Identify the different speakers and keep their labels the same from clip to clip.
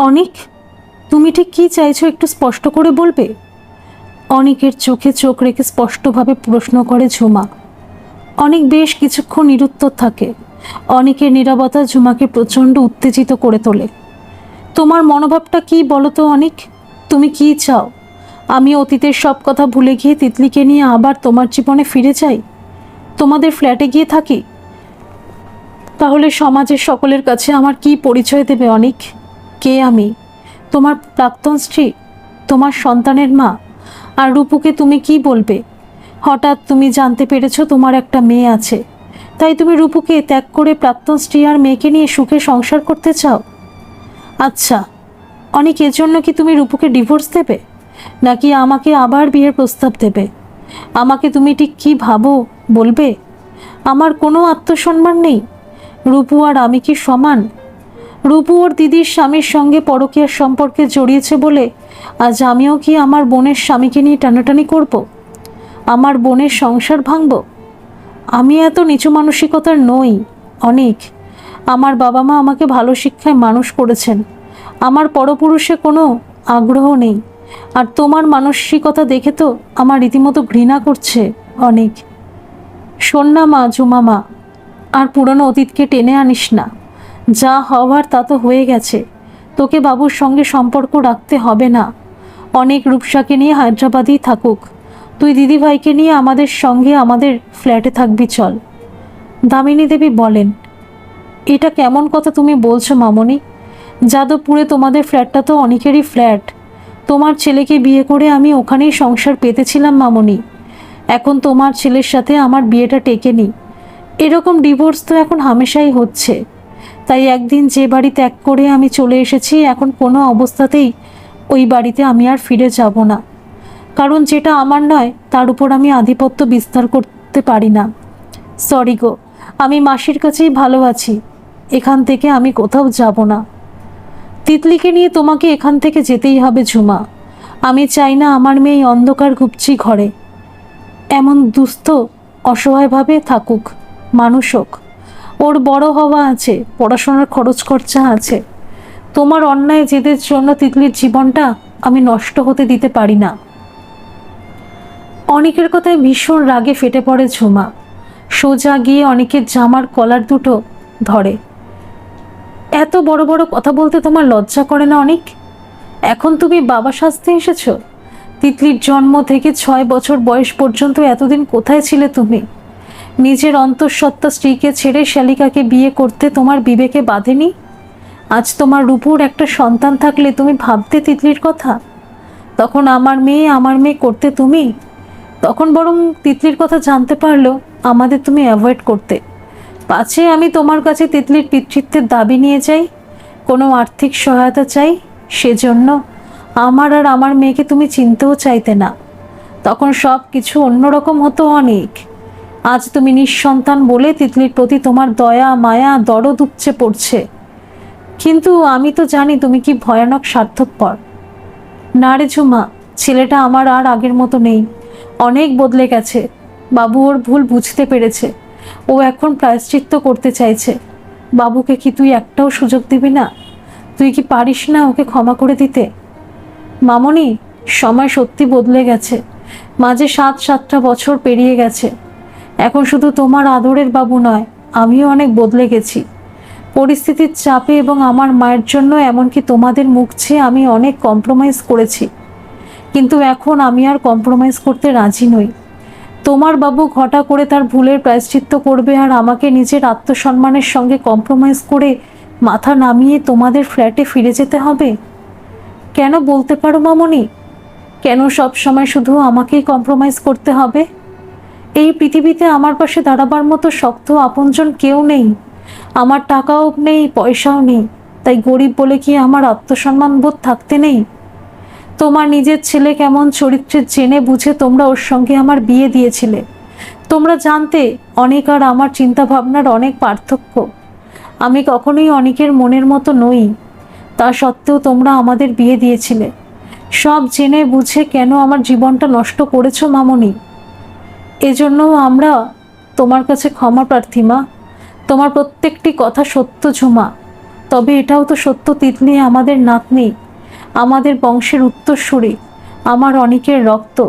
Speaker 1: অনিক, তুমি ঠিক কী চাইছো একটু স্পষ্ট করে বলবে? অনিকের চোখে চোখ রেখে স্পষ্টভাবে প্রশ্ন করে ঝুমা। অনিক বেশ কিছুক্ষণ নিরুত্তর থাকে। অনিকের নীরবতা ঝুমাকে প্রচণ্ড উত্তেজিত করে তোলে। তোমার মনোভাবটা কী বলো তো অনিক? তুমি কী চাও? আমি অতীতের সব কথা ভুলে গিয়ে তিতলিকে নিয়ে আবার তোমার জীবনে ফিরে যাই, তোমাদের ফ্ল্যাটে গিয়ে থাকি? তাহলে সমাজের সকলের কাছে আমার কি পরিচয় দেবে অনিক? কে আমি? তোমার প্রাক্তন স্ত্রী, তোমার সন্তানের মা? আর রূপুকে তুমি কি বলবে? হঠাৎ তুমি জানতে পেরেছো তোমার একটা মেয়ে আছে, তাই তুমি রূপুকে ত্যাগ করে প্রাক্তন স্ত্রী আর মেয়েকে নিয়ে সুখে সংসার করতে চাও? আচ্ছা অনিক, এর জন্য কি তুমি রূপুকে ডিভোর্স দেবে, নাকি আমাকে আবার বিয়ের প্রস্তাব দেবে? আমাকে তুমি ঠিক কী ভাবো বলবে? আমার কোনো আত্মসম্মান নেই? রূপু আর আমি কি সমান? রূপু ওর দিদির স্বামীর সঙ্গে পরকীয়ার সম্পর্কে জড়িয়েছে বলে আজ আমিও কি আমার বোনের স্বামীকে নিয়ে টানাটানি করব? আমার বোনের সংসার ভাঙব? আমি এত নিচু মানসিকতার নই অনেক। আমার বাবা মা আমাকে ভালো শিক্ষায় মানুষ করেছেন। আমার পরপুরুষে কোনো আগ্রহ নেই। আর তোমার মানসিকতা দেখে তো আমার রীতিমতো ঘৃণা করছে অনেক। শোন না মা, ঝুমা মা, আর পুরনো অতীতকে টেনে আনিস না। যা হওয়ার তা তো হয়ে গেছে। তোকে বাবুর সঙ্গে সম্পর্ক রাখতে হবে না। অনেক রূপসাকে নিয়ে হায়দ্রাবাদেই থাকুক। তুই দিদিভাইকে নিয়ে আমাদের সঙ্গে আমাদের ফ্ল্যাটে থাকবি, চল। দামিনী দেবী বলেন, এটা কেমন কথা তুমি বলছো মামনি? যাদবপুরে তোমাদের ফ্ল্যাটটা তো অনেকেরই ফ্ল্যাট। তোমার ছেলেকে বিয়ে করে আমি ওখানেই সংসার পেতেছিলাম মামনি। এখন তোমার ছেলের সাথে আমার বিয়েটা টেকেনি। এরকম ডিভোর্স তো এখন হামেশাই হচ্ছে। তাই একদিন যে বাড়ি ত্যাগ করে আমি চলে এসেছি, এখন কোনো অবস্থাতেই ওই বাড়িতে আমি আর ফিরে যাব না। কারণ যেটা আমার নয় তার উপর আমি আধিপত্য বিস্তার করতে পারি না। সরি গো, আমি মাসির কাছেই ভালো আছি। এখান থেকে আমি কোথাও যাব না। তিতলিকে নিয়ে তোমাকে এখান থেকে যেতেই হবে ঝুমা। আমি চাই না আমার মেয়ে অন্ধকার ঘুপচি ঘরে এমন দুস্থ অসহায়ভাবে থাকুক। মানুষ হোক, ওর বড় হওয়া আছে, পড়াশোনার খরচ খরচা আছে। তোমার অন্যায় জেদের জন্য তিতলির জীবনটা আমি নষ্ট হতে দিতে পারি না। অনেকের কথায় ভীষণ রাগে ফেটে পড়ে ঝুমা। সোজা গিয়ে অনেকের জামার কলার দুটো ধরে। এত বড় বড় কথা বলতে তোমার লজ্জা করে না অনেক? এখন তুমি বাবা সাজতে এসেছো? তিতলির জন্ম থেকে 6 বছর বয়স পর্যন্ত এতদিন কোথায় ছিলে তুমি? নিজের অন্তঃসত্ত্বা স্ত্রীকে ছেড়ে শালিকাকে বিয়ে করতে তোমার বিবেকে বাঁধেনি? আজ তোমার রূপুর একটা সন্তান থাকলে তুমি ভাবতে তিতলির কথা? তখন আমার মেয়ে করতে তুমি। তখন বরং তিতলির কথা জানতে পারলেও আমাদের তুমি অ্যাভয়েড করতে। পাছে আমি তোমার কাছে তিতলির পিতৃত্বের দাবি নিয়ে যাই, কোনো আর্থিক সহায়তা চাই, সেজন্য আমার আর আমার মেয়েকে তুমি চিনতেও চাইতে না। তখন সব কিছু অন্যরকম হতো অনেক। আজ তুমি নিঃসন্তান বলে তিতলির প্রতি তোমার দয়া মায়া দরদ উপচে পড়ছে। কিন্তু আমি তো জানি তুমি কি ভয়ানক স্বার্থপর। না রে ঝুমা, ছেলেটা আমার আর আগের মতো নেই। অনেক বদলে গেছে। বাবু ওর ভুল বুঝতে পেরেছে। ও এখন প্রায়শ্চিত্ত করতে চাইছে। বাবুকে কি তুই একটাও সুযোগ দিবি না? তুই কি পারিস না ওকে ক্ষমা করে দিতে? মামনি, সময় সত্যি বদলে গেছে। মাঝে 7-7টা বছর পেরিয়ে গেছে। এখন শুধু তোমার আদরের বাবু নয়, আমিও অনেক বদলে গেছি। পরিস্থিতির চাপে এবং আমার মায়ের জন্য, এমনকি তোমাদের মুখ চেয়ে আমি অনেক কম্প্রোমাইজ করেছি। কিন্তু এখন আমি আর কম্প্রোমাইজ করতে রাজি নই। তোমার বাবু ঘটা করে তার ভুলের প্রায়শ্চিত্ত করবে, আর আমাকে নিজের আত্মসম্মানের সঙ্গে কম্প্রোমাইজ করে মাথা নামিয়ে তোমাদের ফ্ল্যাটে ফিরে যেতে হবে? কেন বলতে পারো মামনি? কেন সব সময় শুধু আমাকেই কম্প্রোমাইজ করতে হবে? এই পৃথিবীতে আমার পাশে দাঁড়াবার মতো শক্ত আপনজন কেউ নেই। আমার টাকাও নেই, পয়সাও নেই। তাই গরিব বলে কি আমার আত্মসম্মান বোধ থাকতে নেই? তোমার নিজের ছেলে কেমন চরিত্রের জেনে বুঝে তোমরা ওর সঙ্গে আমার বিয়ে দিয়েছিলে। তোমরা জানতে অনেক আর আমার চিন্তা ভাবনার অনেক পার্থক্য। আমি কখনোই অনেকের মনের মতো নই। তা সত্ত্বেও তোমরা আমাদের বিয়ে দিয়েছিলে। সব জেনে বুঝে কেন আমার জীবনটা নষ্ট করেছো মামনি? এজন্য আমরা তোমার কাছে ক্ষমা প্রার্থী মা। তোমার প্রত্যেকটি কথা সত্য ঝুমা। তবে এটাও তো সত্য, তিতলি আমাদের নাতনি, আমাদের বংশের উত্তরসূরি, আমার অনেকের রক্ত।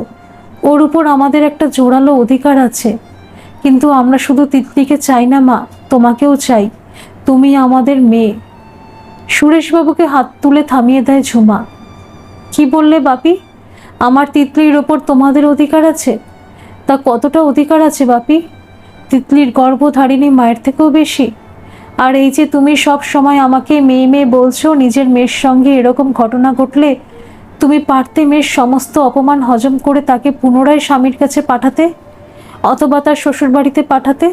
Speaker 1: ওর উপর আমাদের একটা জোরালো অধিকার আছে। কিন্তু আমরা শুধু তিতলিকে চাই না মা, তোমাকেও চাই। তুমি আমাদের মেয়ে। সুরেশবাবুকে হাত তুলে থামিয়ে দেয় ঝুমা। কি বললে বাপি? আমার তিতলির ওপর তোমাদের অধিকার আছে? তা কতটা অধিকার আছে বাপি? তিতলির গর্ভধারিণী মায়ের থেকেও বেশি? আর এই যে তুমি সব সময় আমাকে মেয়ে মেয়ে বলছো, নিজের মেয়ের সঙ্গে এরকম ঘটনা ঘটলে তুমি পারতে মেয়ের সমস্ত অপমান হজম করে তাকে পুনরায় স্বামীর কাছে পাঠাতে, অথবা তার শ্বশুরবাড়িতে পাঠাতে।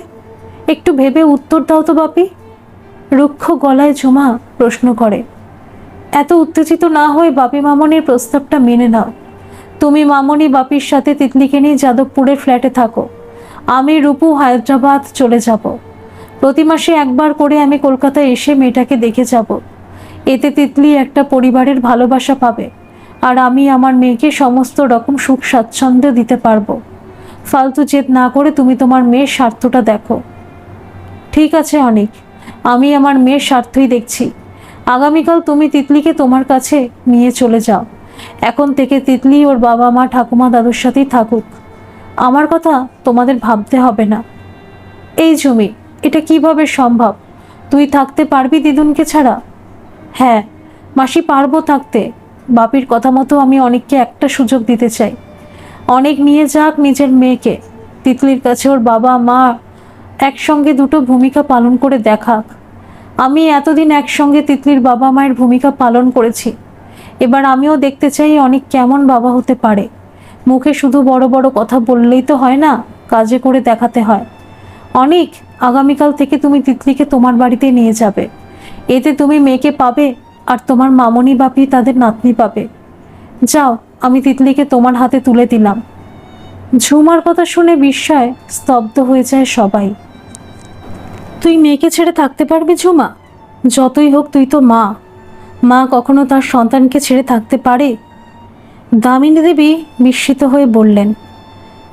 Speaker 1: একটু ভেবে উত্তর দাও তো বাপি। রুক্ষ গলায় ঝুমা প্রশ্ন করে। এত উত্তেজিত না হয়ে বাপি মামনির প্রস্তাবটা মেনে নাও। তুমি মামনি বাপির সাথে তিতলিকে নিয়ে যাদবপুরের ফ্ল্যাটে থাকো। আমি রূপু হায়দ্রাবাদ চলে যাব। প্রতি মাসে একবার করে আমি কলকাতায় এসে মেয়েটাকে দেখে যাব। এতে তিতলি একটা পরিবারের ভালোবাসা পাবে, আর আমি আমার মেয়েকে সমস্ত রকম সুখ স্বাচ্ছন্দ্য দিতে পারবো। ফালতু জেদ না করে তুমি তোমার মেয়ের স্বার্থটা দেখো। ঠিক আছে অনিক, আমি আমার মেয়ের স্বার্থই দেখছি। আগামীকাল তুমি তিতলিকে তোমার কাছে নিয়ে চলে যাও। এখন থেকে তিতলি ওর বাবা মা ঠাকুমা দাদুর সাথেই থাকুক। আমার কথা তোমাদের ভাবতে হবে না। এই জমি, এটা কিভাবে সম্ভব? তুই থাকতে পারবি দিদুনকে ছাড়া? হ্যাঁ মাসি, পারবো থাকতে। বাপির কথা মতো আমি অনেককে একটা সুযোগ দিতে চাই। অনেক নিয়ে যাক নিজের মেয়েকে। তিতলির কাছে ওর বাবা মা একসঙ্গে দুটো ভূমিকা পালন করে দেখাক। আমি এতদিন একসঙ্গে তিতলির বাবা মায়ের ভূমিকা পালন করেছি। এবার আমিও দেখতে চাই অনেক কেমন বাবা হতে পারে। মুখে শুধু বড় বড় কথা বললেই তো হয় না, কাজে করে দেখাতে হয়। অনেক, আগামীকাল থেকে তুমি তিতলিকে তোমার বাড়িতে নিয়ে যাবে। এতে তুমি মেয়েকে পাবে, আর তোমার মামনি বাপি তাদের নাতনি পাবে। যাও, আমি তিতলিকে তোমার হাতে তুলে দিলাম। ঝুমার কথা শুনে বিস্ময়ে স্তব্ধ হয়ে যায় সবাই। তুই মেয়েকে ছেড়ে থাকতে পারবি ঝুমা? যতই হোক তুই তো মা। মা কখনো তার সন্তানকে ছেড়ে থাকতে পারে? দামিনী দেবী বিস্মিত হয়ে বললেন।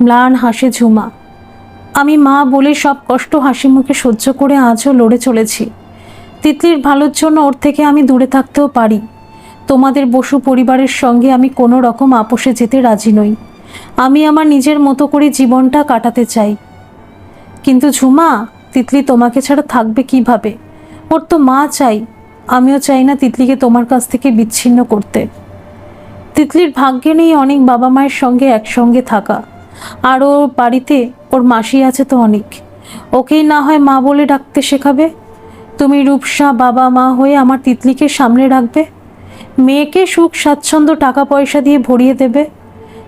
Speaker 1: ম্লান হাসে ঝুমা। আমি মা বলে সব কষ্ট হাসি মুখে সহ্য করে আজও লড়ে চলেছি। তিতলির ভালোর জন্য ওর থেকে আমি দূরে থাকতেও পারি। তোমাদের বসু পরিবারের সঙ্গে আমি কোনো রকম আপোষে যেতে রাজি নই। আমি আমার নিজের মতো করে জীবনটা কাটাতে চাই। কিন্তু ঝুমা, তিতলি তোমাকে ছাড়া থাকবে কিভাবে? ওর তো মা চাই। আমিও চাই না তিতলিকে তোমার কাছ থেকে বিচ্ছিন্ন করতে। তিতলির ভাগ্যে নেই অনেক বাবা মায়ের সঙ্গে একসঙ্গে থাকা। আর ওর বাড়িতে ওর মাসি আছে তো অনেক, ওকেই না হয় মা বলে ডাকতে শেখাবে। তুমি রূপসা বাবা মা হয়ে আমার তিতলিকে সামলে রাখবে। মেয়েকে সুখ স্বাচ্ছন্দ্য টাকা পয়সা দিয়ে ভরিয়ে দেবে।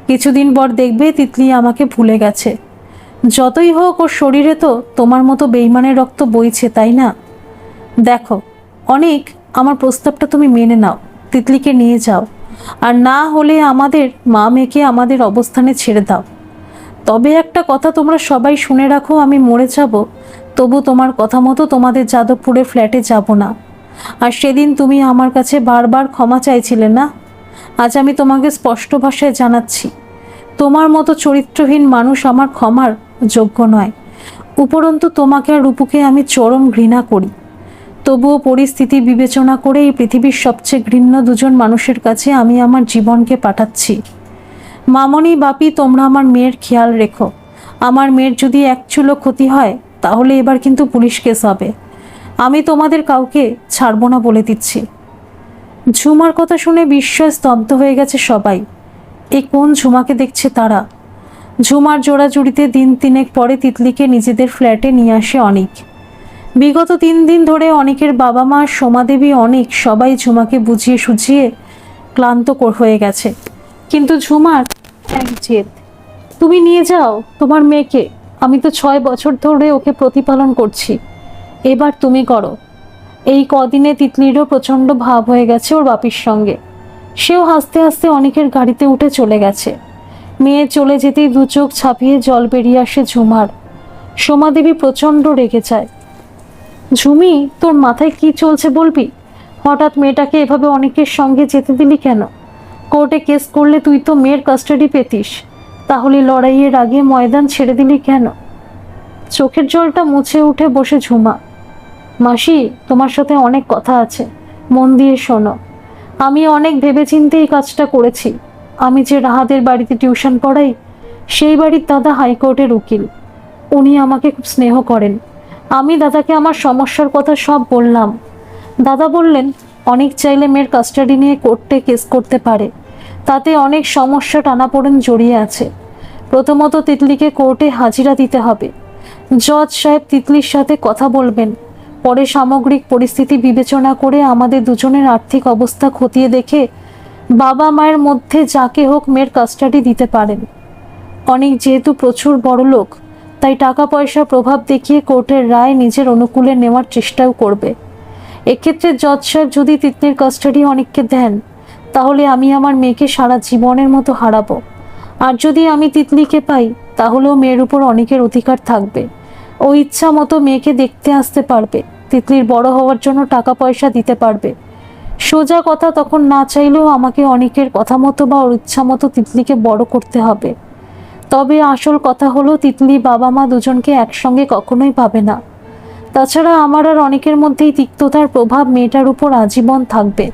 Speaker 1: কিছুদিন পর দেখবে তিতলি আমাকে ভুলে গেছে। যতই হোক ওর শরীরে তো তোমার মতো বেইমানের রক্ত বইছে, তাই না? দেখো অনেক, আমার প্রস্তাবটা তুমি মেনে নাও। তিতলিকে নিয়ে যাও, আর না হলে আমাদের মা মেয়েকে আমাদের অবস্থানে ছেড়ে দাও। তবে একটা কথা তোমরা সবাই শুনে রাখো, আমি মরে যাব তবু তোমার কথা মতো তোমাদের যাদবপুরের ফ্ল্যাটে যাব না। আর সেদিন তুমি আমার কাছে বারবার ক্ষমা চাইছিলে না? আজ আমি তোমাকে স্পষ্ট ভাষায় জানাচ্ছি, তোমার মতো চরিত্রহীন মানুষ আমার ক্ষমার যোগ্য নয়। উপরন্তু তোমাকে আর রূপুকে আমি চরম ঘৃণা করি। তবুও পরিস্থিতি বিবেচনা করে এই পৃথিবীর সবচেয়ে ঘৃণ্য দুজন মানুষের কাছে আমি আমার জীবনকে পাঠাচ্ছি। মামনি বাপি, তোমরা আমার মেয়ের খেয়াল রেখো। আমার মেয়ের যদি এক চুলো ক্ষতি হয় তাহলে এবার কিন্তু পুলিশ কেস হবে। আমি তোমাদের কাউকে ছাড়বো না বলে দিচ্ছি। ঝুমার কথা শুনে বিস্ময়ে স্তব্ধ হয়ে গেছে সবাই। এই কোন ঝুমাকে দেখছে তারা? ঝুমার জোড়াজুড়িতে দিন তিনেক পরে তিতলিকে নিজেদের ফ্ল্যাটে নিয়ে আসে অনেক। বিগত 3 দিন ধরে অনেকের বাবা মা, সোমাদেবী, অনেক সবাই ঝুমাকে বুঝিয়ে সুঝিয়ে ক্লান্ত হয়ে গেছে। কিন্তু ঝুমার এক জেদ, তুমি নিয়ে যাও তোমার মেয়েকে। আমি তো 6 বছর ধরে ওকে প্রতিপালন করছি, এবার তুমি করো। এই কদিনে তিতলিরও প্রচণ্ড ভাব হয়ে গেছে ওর বাপির সঙ্গে। সেও হাসতে হাসতে অনেকের গাড়িতে উঠে চলে গেছে। মেয়ে চলে যেতেই 2 চোখ ছাপিয়ে জল বেরিয়ে আসে ঝুমার। সোমাদেবী প্রচণ্ড রেগে যায়। ঝুমি, তোর মাথায় কি চলছে বলবি? হঠাৎ মেয়েটাকে এভাবে অনেকের সঙ্গে যেতে দিলি কেন? কোর্টে কেস করলে তুই তো মেয়ের কাস্টাডি পেতিস, তাহলে লড়াইয়ের আগে ময়দান ছেড়ে দিলি কেন? চোখের জলটা মুছে উঠে বসে ঝুমা। মাসি, তোমার সাথে অনেক কথা আছে, মন দিয়ে শোনো। আমি অনেক ভেবেচিন্তে এই কাজটা করেছি। আমি যে রাহাদের বাড়িতে টিউশন পড়াই, সেই বাড়ির দাদা হাইকোর্টের উকিল। উনি আমাকে খুব স্নেহ করেন। আমি দাদাকে আমার সমস্যার কথা সব বললাম। দাদা বললেন, অনেক চাইলে মেয়ের কাস্টাডি নিয়ে কোর্টে কেস করতে পারে, তাতে অনেক সমস্যা টানাপোড়েন জড়িয়ে আছে। প্রথমত তিতলিকে কোর্টে হাজিরা দিতে হবে। জজ সাহেব তিতলির সাথে কথা বলবেন, পরে সামগ্রিক পরিস্থিতি বিবেচনা করে আমাদের দুজনের আর্থিক অবস্থা খতিয়ে দেখে বাবা মায়ের মধ্যে যাকে হোক মেয়ের কাস্টাডি দিতে পারেন। অনেক যেহেতু প্রচুর বড় লোক, তাই টাকা পয়সা প্রভাব দেখিয়ে কোর্টের রায় নিজের অনুকূলে নেওয়ার চেষ্টাও করবে। এক্ষেত্রে জজ সাহেব যদি তিতলির কাস্টাডি অনেককে দেন, তাহলে আমি আমার মেয়েকে সারা জীবনের মতো হারাবো। আর যদি আমি তিতলিকে পাই, তাহলেও মেয়ের উপর অনেকের অধিকার থাকবে। ও ইচ্ছা মতো মেয়েকে দেখতে আসতে পারবে, তিতলির বড় হওয়ার জন্য টাকা পয়সা দিতে পারবে। সোজা কথা, তখন না চাইলেও আমাকে অনেকের কথা মতো বা ওর ইচ্ছা মতো তিতলিকে বড় করতে হবে। তবে আসল কথা হলো, তিতলি বাবা মা দুজনকে একসঙ্গে কখনোই পাবে না। তাছাড়া আমার আর অনেকের মধ্যেই তিক্ততার প্রভাব মেয়েটার উপর আজীবন থাকবে।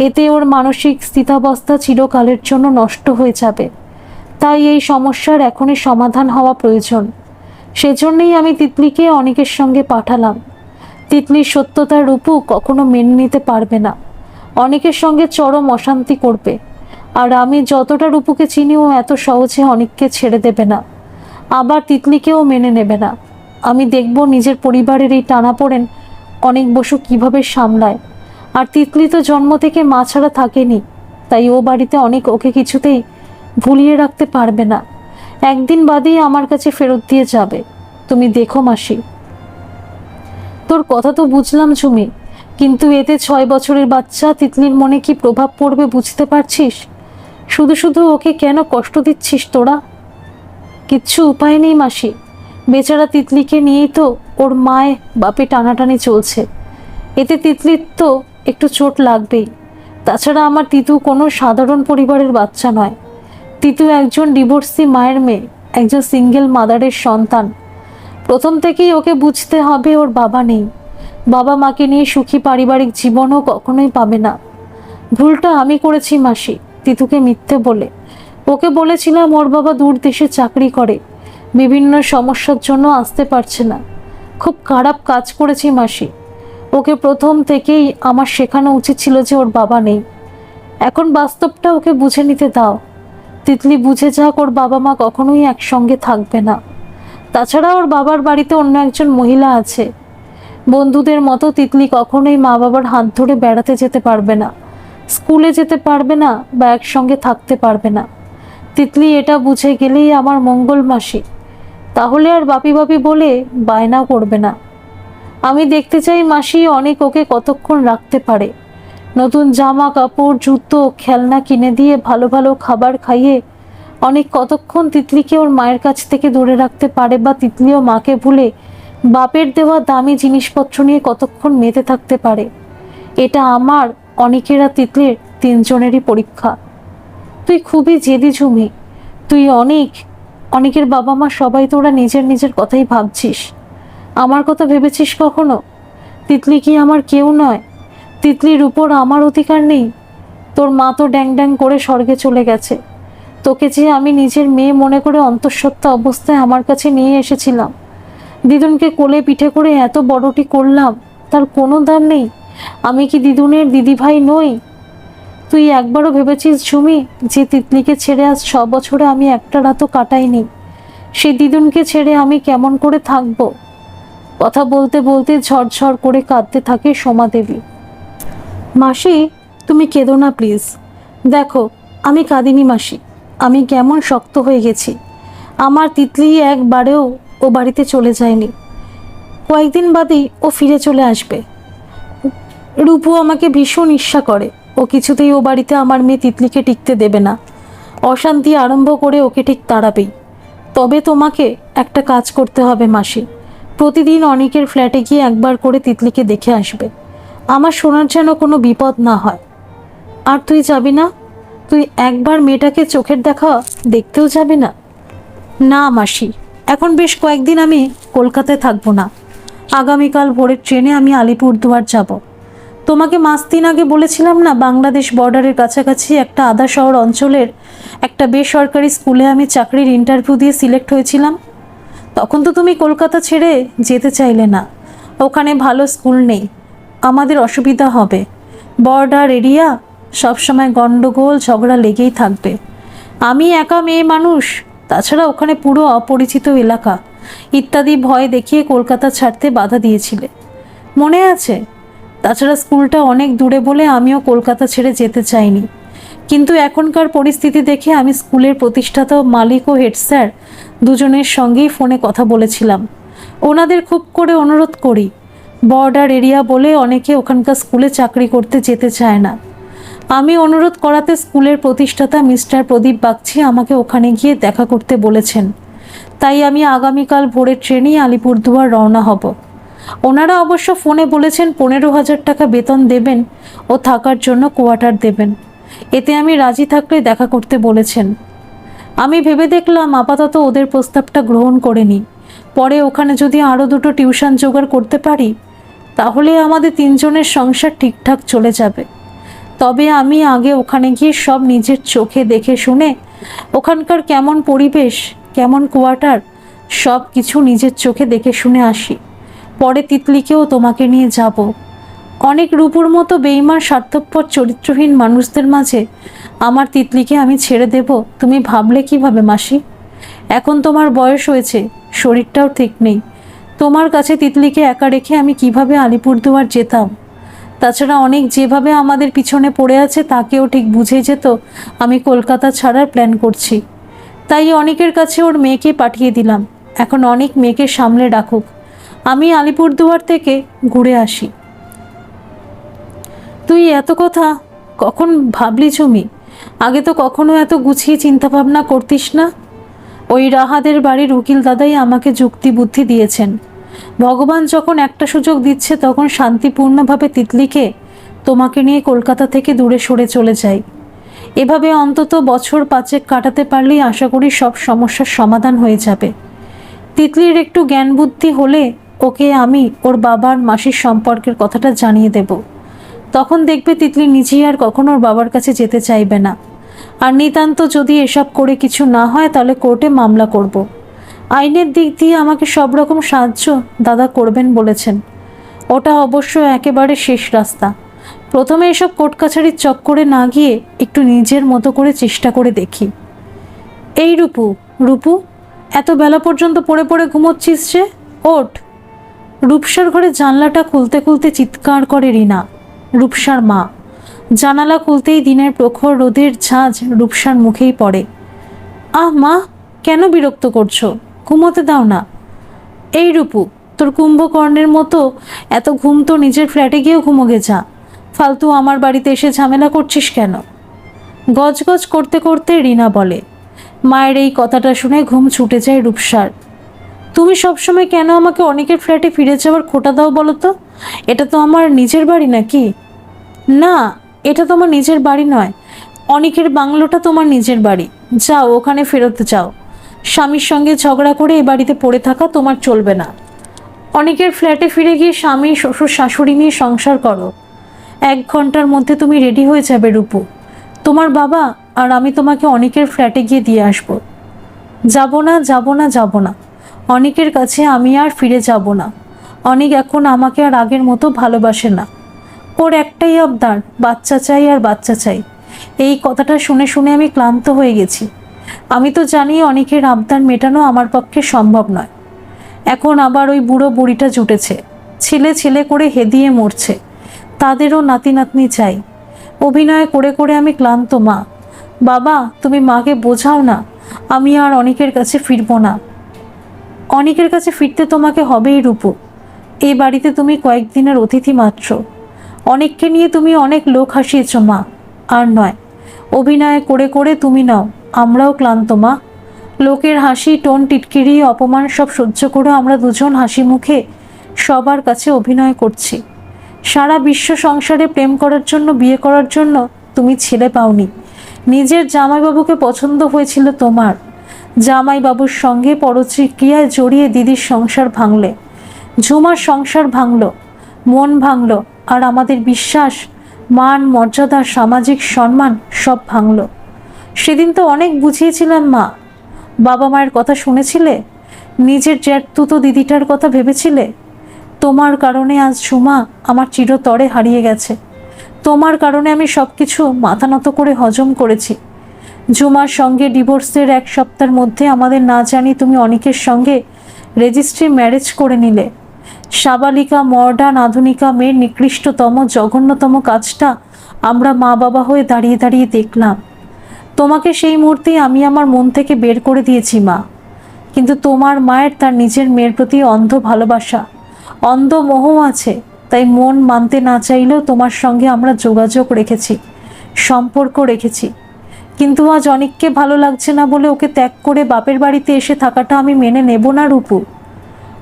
Speaker 1: এতে ওর মানসিক স্থিতাবস্থা চিরকালের জন্য নষ্ট হয়ে যাবে। তাই এই সমস্যার এখনই সমাধান হওয়া প্রয়োজন। সেজন্যই আমি তিতলিকে অনেকের সঙ্গে পাঠালাম। তিতলির সত্যতার রূপও কখনো মেনে নিতে পারবে না, অনেকের সঙ্গে চরম অশান্তি করবে। আর আমি যতটা রূপুকে চিনি, ও এত সহজে অনেককে ছেড়ে দেবে না, আবার তিতলিকেও মেনে নেবে না। আমি দেখব নিজের পরিবারের এই টানাপোড়েন অনেক বসু কিভাবে সামলায়। আর তিতলি তো জন্ম থেকে মা ছাড়া থাকেনি, তাই ও বাড়িতে অনেক ওকে কিছুতেই ভুলিয়ে রাখতে পারবে না। একদিন বাদেই আমার কাছে ফেরত দিয়ে যাবে। তুমি দেখো মাসি। তোর কথা তো বুঝলাম ঝুমি, কিন্তু এতে 6 বছরের বাচ্চা তিতলির মনে কি প্রভাব পড়বে বুঝতে পারছিস? শুধু শুধু ওকে কেন কষ্ট দিচ্ছিস তোরা? কিচ্ছু উপায় নেই মাসি, বেচারা তিতলিকে নিয়েই তো ওর মায় বাপে টানাটানি চলছে। এতে তিতলির তো একটু চোট লাগবেই। তাছাড়া আমার তিতু কোনো সাধারণ পরিবারের বাচ্চা নয়। তিতু একজন ডিভোর্সি মায়ের মেয়ে, একজন সিঙ্গেল মাদারের সন্তান। প্রথম থেকেই ওকে বুঝতে হবে ওর বাবা নেই। বাবা মাকে নিয়ে সুখী পারিবারিক জীবনও কখনোই পাবে না। ভুলটা আমি করেছি মাসি, তিতুকে মিথ্যে বলে। ওকে বলেছিলাম ওর বাবা দূর দেশে চাকরি করে, বিভিন্ন সমস্যার জন্য আসতে পারছে না। খুব খারাপ কাজ করেছি মাসি। ওকে প্রথম থেকেই আমার শেখানো উচিত ছিল যে ওর বাবা নেই। এখন বাস্তবটা ওকে বুঝে নিতে দাও। তিতলি বুঝে যাক, ওর বাবা মা কখনোই একসঙ্গে থাকবে না। তাছাড়া ওর বাবার বাড়িতে অন্য একজন মহিলা আছে। বন্ধুদের মতো তিতলি কখনোই মা বাবার হাত ধরে বেড়াতে যেতে পারবে না, স্কুলে যেতে পারবে না, বা একসঙ্গে থাকতে পারবে না। তিতলি এটা বুঝে গেলেই আমার মঙ্গল মাসি। তাহলে আর বাপি বাপি বলে বায়না করবে না। আমি দেখতে চাই মাসি অনেক ওকে কতক্ষণ রাখতে পারে। নতুন জামা কাপড়, জুতো, খেলনা কিনে দিয়ে ভালো ভালো খাবার খাইয়ে অনেক কতক্ষণ তিতলিকে ওর মায়ের কাছ থেকে দূরে রাখতে পারে, বা তিতলিও মাকে ভুলে বাপের দেওয়া দামি জিনিসপত্র নিয়ে কতক্ষণ মেতে থাকতে পারে। এটা আমার, অনেকেরা তিতলির, তিনজনেরই পরীক্ষা। তুই খুবই জেদি ঝুমি। তুই অনেকের বাবা মা সবাই তোরা নিজের নিজের কথাই ভাবছিস। আমার কথা ভেবেছিস কখনো? তিতলি কি আমার কেউ নয়? তিতলির উপর আমার অধিকার নেই? তোর মা তো ড্যাং ড্যাং করে স্বর্গে চলে গেছে। তোকে যে আমি নিজের মেয়ে মনে করে অন্তঃসত্ত্বা অবস্থায় আমার কাছে নিয়ে এসেছিলাম, দিদুনকে কোলে পিঠে করে এত বড়টি করলাম, তার কোনো দাম নেই? আমি কি দিদুনের দিদিভাই নই? তুই একবারও ভেবেছিস ঝুমি যে তিতলিকে ছেড়ে আজ 6 বছরে আমি একটা রাতও কাটাইনি? সেই দিদুনকে ছেড়ে আমি কেমন করে থাকবো? কথা বলতে বলতে ঝরঝর করে কাঁদতে থাকে সোমা দেবী। মাসি, তুমি কেঁদো না প্লিজ। দেখো, আমি কাঁদিনি মাসি, আমি কেমন শক্ত হয়ে গেছি। আমার তিতলি একবারেও ও বাড়িতে চলে যায়নি। কয়েকদিন বাদেই ও ফিরে চলে আসবে। রূপু আমাকে ভীষণ ঈর্ষা করে। ও কিছুতেই ও বাড়িতে আমার মেয়ে তিতলিকে টিকতে দেবে না। অশান্তি আরম্ভ করে ওকে ঠিক তাড়াবেই। তবে তোমাকে একটা কাজ করতে হবে মাসি। প্রতিদিন অনেকের ফ্ল্যাটে গিয়ে একবার করে তিতলিকে দেখে আসবে। আমার শোনার যেন কোনো বিপদ না হয়। আর তুই যাবি না? তুই একবার মেয়েটাকে চোখের দেখা দেখতেও যাবি না? না মাসি, এখন বেশ কয়েকদিন আমি কলকাতায় থাকবো না। আগামীকাল ভোরের ট্রেনে আমি আলিপুরদুয়ার যাব। তোমাকে মাস 3 আগে বলেছিলাম না, বাংলাদেশ বর্ডারের কাছাকাছি একটা আধা শহর অঞ্চলের একটা বেসরকারি স্কুলে আমি চাকরির ইন্টারভিউ দিয়ে সিলেক্ট হয়েছিলাম। তখন তো তুমি কলকাতা ছেড়ে যেতে চাইলে না। ওখানে ভালো স্কুল নেই, আমাদের অসুবিধা হবে, বর্ডার এরিয়া, সবসময় গণ্ডগোল ঝগড়া লেগেই থাকবে। আমি একা মেয়ে মানুষ, তাছাড়া ওখানে পুরো অপরিচিত এলাকা ইত্যাদি ভয় দেখিয়ে কলকাতা ছাড়তে বাধা দিয়েছিলে, মনে আছে? তাছাড়া স্কুলটা অনেক দূরে বলে আমিও কলকাতা ছেড়ে যেতে চাইনি। কিন্তু এখনকার পরিস্থিতি দেখে আমি স্কুলের প্রতিষ্ঠাতা মালিক ও হেড স্যার দুজনের সঙ্গেই ফোনে কথা বলেছিলাম। ওনাদের খুব করে অনুরোধ করি, বর্ডার এরিয়া বলে অনেকে ওখানকার স্কুলে চাকরি করতে যেতে চায় না। আমি অনুরোধ করাতে স্কুলের প্রতিষ্ঠাতা মিস্টার প্রদীপ বাগচি আমাকে ওখানে গিয়ে দেখা করতে বলেছেন। তাই আমি আগামীকাল ভোরের ট্রেনেই আলিপুরদুয়ার রওনা হব। ওনারা অবশ্য ফোনে বলেছেন 15,000 টাকা বেতন দেবেন ও থাকার জন্য কোয়ার্টার দেবেন। এতে আমি রাজি থাকলে দেখা করতে বলেছেন। আমি ভেবে দেখলাম আপাতত ওদের প্রস্তাবটা গ্রহণ করে নিই। পরে ওখানে যদি আরও 2টো টিউশন জোগাড় করতে পারি তাহলে আমাদের 3 জনের সংসার ঠিকঠাক চলে যাবে। তবে আমি আগে ওখানে গিয়ে সব নিজের চোখে দেখে শুনে ওখানকার কেমন পরিবেশ, কেমন কোয়ার্টার, সব কিছু নিজের চোখে দেখে শুনে আসি। পরে তিতলিকেও তোমাকে নিয়ে যাব। অনেক রূপুর মতো বেঈমান স্বার্থপর চরিত্রহীন মানুষদের মাঝে আমার তিতলিকে আমি ছেড়ে দেব তুমি ভাবলে কিভাবে মাসি? এখন তোমার বয়স হয়েছে, শরীরটাও ঠিক নেই। তোমার কাছে তিতলিকে একা রেখে আমি কিভাবে আলিপুরদুয়ার যেতাম? তাছাড়া অনেক যেভাবে আমাদের পিছনে পড়ে আছে তাকেও ঠিক বুঝে যেত আমি কলকাতা ছাড়ার প্ল্যান করছি। তাই অনেকের কাছে ওর মেয়েকে পাঠিয়ে দিলাম। এখন অনেক মেয়েকে সামলে রাখুক, আমি আলিপুরদুয়ার থেকে ঘুরে আসি। তুই এত কথা কখন ভাবলি ঝুমি? আগে তো কখনো এত গুছিয়ে চিন্তাভাবনা করতিস না। ওই রাহাদের বাড়ির উকিল দাদাই আমাকে যুক্তি বুদ্ধি দিয়েছেন। ভগবান যখন একটা সুযোগ দিচ্ছে তখন শান্তিপূর্ণভাবে তিতলিকে তোমাকে নিয়ে কলকাতা থেকে দূরে সরে চলে যাই। এভাবে অন্তত বছর 5 কাটাতে পারলেই আশা করি সব সমস্যার সমাধান হয়ে যাবে। তিতলির একটু জ্ঞান বুদ্ধি হলে ওকে আমি ওর বাবার মাসির সম্পর্কের কথাটা জানিয়ে দেব। তখন দেখবে তিতলি নিজেই আর কখনো ওর বাবার কাছে যেতে চাইবে না। আর নিতান্ত যদি এসব করে কিছু না হয় তাহলে কোর্টে মামলা করব। আইনের দিক দিয়ে আমাকে সব রকম সাহায্য দাদা করবেন বলেছেন। ওটা অবশ্য একেবারে শেষ রাস্তা। প্রথমে এসব কোর্ট কাছারির চক্করে না গিয়ে একটু নিজের মতো করে চেষ্টা করে দেখি। এই রূপু, রূপু, এত বেলা পর্যন্ত পড়ে পড়ে ঘুমোচ্ছিস যে? ওঠ। রূপসার ঘরে জানলাটা খুলতে খুলতে চিৎকার করে রিনা, রূপসার মা। জানালা খুলতেই দিনের প্রখর রোদের ঝাঁঝ রূপসার মুখেই পড়ে। আহ মা, কেন বিরক্ত করছো? ঘুমোতে দাও না। এই রূপু, তোর কুম্ভকর্ণের মতো এত ঘুম তো নিজের ফ্ল্যাটে গিয়েও ঘুমোগে যা। ফালতু আমার বাড়িতে এসে ঝামেলা করছিস কেন? গজগজ করতে করতে রিনা বলে। মায়ের এই কথাটা শুনে ঘুম ছুটে যায় রূপসার। তুমি সবসময় কেন আমাকে অনেকের ফ্ল্যাটে ফিরে যাওয়ার খোটা দাও বলো তো? এটা তো আমার নিজের বাড়ি নাকি? না, এটা তোমার নিজের বাড়ি নয়। অনেকের বাংলোটা তোমার নিজের বাড়ি। যাও, ওখানে ফেরত যাও। স্বামীর সঙ্গে ঝগড়া করে এ বাড়িতে পড়ে থাকা তোমার চলবে না। অনেকের ফ্ল্যাটে ফিরে গিয়ে স্বামী শ্বশুর শাশুড়ি নিয়ে সংসার করো। 1 ঘন্টার মধ্যে তুমি রেডি হয়ে যাবে রূপু। তোমার বাবা আর আমি তোমাকে অনেকের ফ্ল্যাটে গিয়ে দিয়ে আসবো। যাব না, যাব না, যাব না। অনেকের কাছে আমি আর ফিরে যাব না। অনেক এখন আমাকে আর আগের মতো ভালোবাসে না। ওর একটাই আবদার, বাচ্চা চাই আর বাচ্চা চাই। এই কথাটা শুনে শুনে আমি ক্লান্ত হয়ে গেছি। আমি তো জানি অনেকের আবদার মেটানো আমার পক্ষে সম্ভব নয়। এখন আবার ওই বুড়ো বুড়িটা জুটেছে, ছেলে ছেলে করে হেদিয়ে মরছে। তাদেরও নাতি নাতনি চাই। অভিনয় করে করে আমি ক্লান্ত মা। বাবা, তুমি মাকে বোঝাও না, আমি আর অনেকের কাছে ফিরবো না। অনেকের কাছে ফিরতে তোমাকে হবেই রূপু। এই বাড়িতে তুমি কয়েকদিনের অতিথি মাত্র। অনেককে নিয়ে তুমি অনেক লোক হাসিয়েছ মা, আর নয়। অভিনয় করে করে তুমি নাও, আমরাও ক্লান্ত মা। লোকের হাসি, টোন টিটকিরি, অপমান সব সহ্য করে আমরা দুজন হাসি মুখে সবার কাছে অভিনয় করছি। সারা বিশ্ব সংসারে প্রেম করার জন্য, বিয়ে করার জন্য তুমি ছেলে পাওনি। নিজের জামাইবাবুকে পছন্দ হয়েছিল তোমার। জামাইবাবুর সঙ্গে পরকীয়ায় জড়িয়ে দিদির সংসার ভাঙলে। ঝুমার সংসার ভাঙল, মন ভাঙল, আর আমাদের বিশ্বাস, মান, মর্যাদা, সামাজিক সম্মান সব ভাঙল। সেদিন তো অনেক বুঝিয়েছিলাম মা, বাবা মায়ের কথা শুনেছিলে, নিজের জ্যাঠতুতো দিদিটার কথা ভেবেছিলে। তোমার কারণে আজ ঝুমা আমার চিরতরে হারিয়ে গেছে। তোমার কারণে আমি সব কিছু মাথা নত করে হজম করেছি। ঝুমার সঙ্গে ডিভোর্সের 1 সপ্তাহের মধ্যে আমাদের না জানি তুমি অনিকের সঙ্গে রেজিস্ট্রি ম্যারেজ করে নিলে। সাবালিকা, মডার্ন, আধুনিকা মেয়ের নিকৃষ্টতম, জঘন্যতম কাজটা আমরা মা বাবা হয়ে দাঁড়িয়ে দাঁড়িয়ে দেখলাম। তোমাকে সেই মুহূর্তেই আমি আমার মন থেকে বের করে দিয়েছি মা। কিন্তু তোমার মায়ের তার নিজের মেয়ের প্রতি অন্ধ ভালোবাসা, অন্ধ মোহ আছে, তাই মন মানতে না চাইলেও তোমার সঙ্গে আমরা যোগাযোগ রেখেছি, সম্পর্ক রেখেছি। কিন্তু আজ অনেককে ভালো লাগছে না বলে ওকে ত্যাগ করে বাপের বাড়িতে এসে থাকাটা আমি মেনে নেব না রূপু।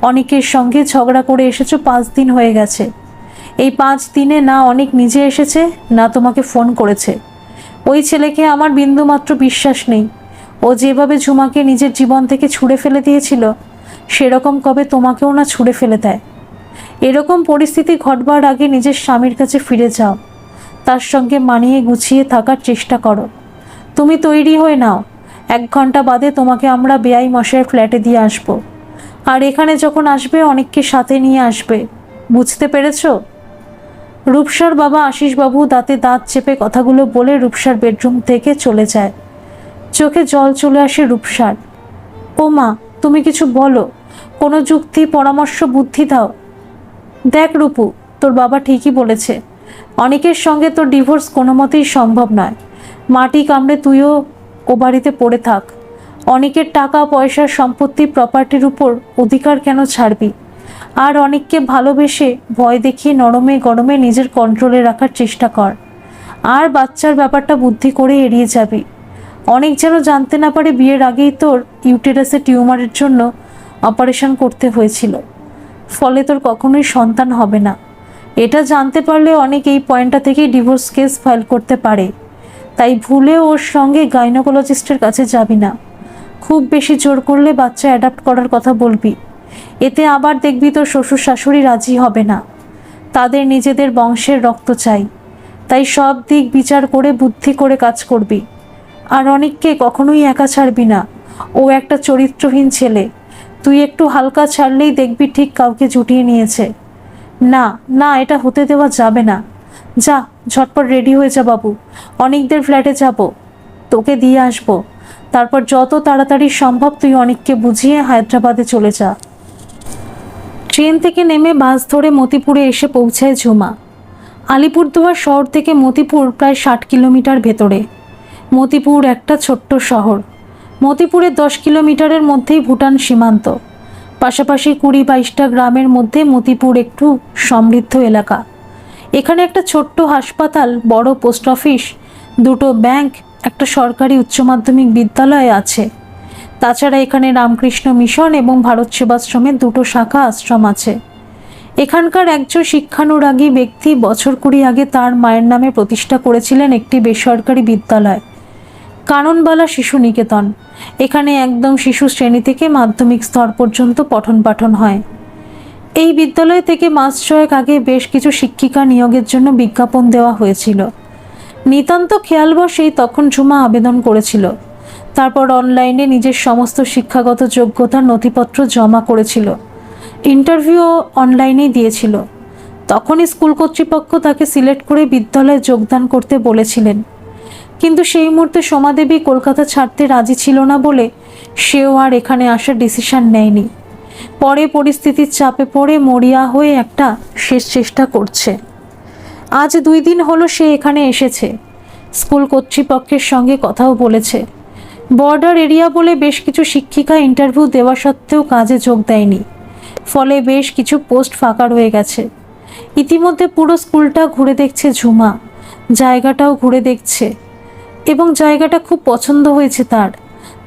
Speaker 1: অনেকের সঙ্গে ঝগড়া করে এসেছো, 5 দিন হয়ে গেছে। এই 5 দিনে না অনেক নিজে এসেছে, না তোমাকে ফোন করেছে। ওই ছেলেকে আমার বিন্দুমাত্র বিশ্বাস নেই। ও যেভাবে ঝুমাকে নিজের জীবন থেকে ছুঁড়ে ফেলে দিয়েছিল, সেরকম কবে তোমাকেও না ছুঁড়ে ফেলে দেয়। এরকম পরিস্থিতি ঘটবার আগে নিজের স্বামীর কাছে ফিরে যাও, তার সঙ্গে মানিয়ে গুছিয়ে থাকার চেষ্টা করো। তুমি তৈরি হয়ে নাও, 1 ঘন্টা বাদে তোমাকে আমরা বেআই মশাইয়ের ফ্ল্যাটে দিয়ে আসবো। আর এখানে যখন আসবে অনেককে সাথে নিয়ে আসবে, বুঝতে পেরেছো? রূপসার বাবা আশিসবাবু দাঁতে দাঁত চেপে কথাগুলো বলে রূপসার বেডরুম থেকে চলে যায়। চোখে জল চলে আসে রূপসার। ও মা, তুমি কিছু বলো, কোনো যুক্তি, পরামর্শ, বুদ্ধি দাও। দেখ রূপু, তোর বাবা ঠিকই বলেছে, অনেকের সঙ্গে তোর ডিভোর্স কোনো মতেই সম্ভব নয়। মাটি কামড়ে তুইও ও বাড়িতে পড়ে থাক। অনেকের টাকা পয়সা, সম্পত্তি, প্রপার্টির উপর অধিকার কেন ছাড়বি? আর অনেককে ভালোবেসে ভয় দেখিয়ে নরমে গরমে নিজের কন্ট্রোলে রাখার চেষ্টা কর। আর বাচ্চার ব্যাপারটা বুদ্ধি করে এড়িয়ে যাবি। অনেক যেন জানতে না পারে বিয়ের আগেই তোর ইউটেরাসে টিউমারের জন্য অপারেশন করতে হয়েছিল, ফলে তোর কখনোই সন্তান হবে না। এটা জানতে পারলে অনেক এই পয়েন্টটা থেকেই ডিভোর্স কেস ফাইল করতে পারে। তাই ভুলে ওর সঙ্গে গাইনোকোলজিস্টের কাছে যাবি না। খুব বেশি জোর করলে বাচ্চা অ্যাডাপ্ট করার কথা বলবি। এতে আবার দেখবি তোর শ্বশুর শাশুড়ি রাজি হবে না, তাদের নিজেদের বংশের রক্ত চাই। তাই সব দিক বিচার করে বুদ্ধি করে কাজ করবি। আর অনেককে কখনোই একা ছাড়বি না, ও একটা চরিত্রহীন ছেলে। তুই একটু হালকা ছাড়লেই দেখবি ঠিক কাউকে জুটিয়ে নিয়েছে। না না, এটা হতে দেওয়া যাবে না। যা, ঝটপট রেডি হয়ে যা বাবু, অনেকদের ফ্ল্যাটে যাব, তোকে দিয়ে আসবো। তারপর যত তাড়াতাড়ি সম্ভব তুই অনেককে বুঝিয়ে হায়দ্রাবাদে চলে যা। ট্রেন থেকে নেমে বাস ধরে মতিপুরে এসে পৌঁছায় ঝুমা। আলিপুরদুয়ার শহর থেকে মতিপুর প্রায় 60 কিলোমিটার ভেতরে। মতিপুর একটা ছোট্ট শহর। মতিপুরের 10 কিলোমিটারের মধ্যেই ভুটান সীমান্ত। পাশাপাশি 20-22টা গ্রামের মধ্যে মতিপুর একটু সমৃদ্ধ এলাকা। এখানে একটা ছোট্ট হাসপাতাল, বড় পোস্ট অফিস, 2টো ব্যাংক, একটা সরকারি উচ্চ মাধ্যমিক বিদ্যালয় আছে। তাছাড়া এখানে রামকৃষ্ণ মিশন এবং ভারত সেবাশ্রমের 2টো শাখা আশ্রম আছে। এখানকার একজন শিক্ষানুরাগী ব্যক্তি বছর 20 আগে তার মায়ের নামে প্রতিষ্ঠা করেছিলেন একটি বেসরকারি বিদ্যালয়, কাননবালা শিশু নিকেতন। এখানে একদম শিশু শ্রেণী থেকে মাধ্যমিক স্তর পর্যন্ত পঠন পাঠন হয়। এই বিদ্যালয় থেকে মাস 6 আগে বেশ কিছু শিক্ষিকা নিয়োগের জন্য বিজ্ঞাপন দেওয়া হয়েছিল। নিতান্ত খেয়ালবশেই তখন ঝুমা আবেদন করেছিল। তারপর অনলাইনে নিজের সমস্ত শিক্ষাগত যোগ্যতার নথিপত্র জমা করেছিল। ইন্টারভিউ অনলাইনেই দিয়েছিল। তখনই স্কুল কর্তৃপক্ষ তাকে সিলেক্ট করে বিদ্যালয়ে যোগদান করতে বলেছিলেন। কিন্তু সেই মুহূর্তে সোমাদেবী কলকাতা ছাড়তে রাজি ছিল না বলে সেও আর এখানে আসার ডিসিশন নেয়নি। পরে পরিস্থিতির চাপে পড়ে মরিয়া হয়ে একটা শেষ চেষ্টা করছে। আজ 2 দিন হলো সে এখানে এসেছে। স্কুল কর্তৃপক্ষের সঙ্গে কথাও বলেছে। বর্ডার এরিয়া বলে বেশ কিছু শিক্ষিকা ইন্টারভিউ দেওয়া সত্ত্বেও কাজে যোগ দেয়নি, ফলে বেশ কিছু পোস্ট ফাঁকা রয়ে গেছে। ইতিমধ্যে পুরো স্কুলটা ঘুরে দেখছে ঝুমা, জায়গাটাও ঘুরে দেখছে এবং জায়গাটা খুব পছন্দ হয়েছে তার।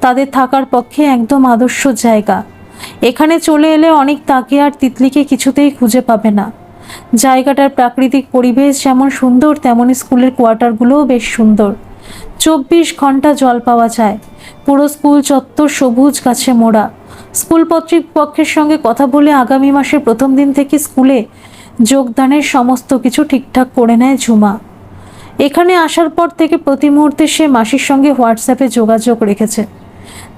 Speaker 1: তাদের থাকার পক্ষে একদম আদর্শ জায়গা। এখানে চলে এলে অনেক তাকে আর তিতলিকে কিছুতেই খুঁজে পাবে না। জায়গাটার প্রাকৃতিক পরিবেশ যেমন সুন্দর, তেমনই স্কুলের কোয়ার্টারগুলোও বেশ সুন্দর। 24 ঘন্টা জল পাওয়া যায়। পুরো স্কুল চত্বর সবুজ গাছে মোড়া। স্কুল কর্তৃপক্ষের সঙ্গে কথা বলে আগামী মাসের প্রথম দিন থেকে স্কুলে যোগদানের সমস্ত কিছু ঠিকঠাক করে নেয় ঝুমা। এখানে আসার পর থেকে প্রতি মুহূর্তে সে মাসির সঙ্গে হোয়াটসঅ্যাপে যোগাযোগ রেখেছে।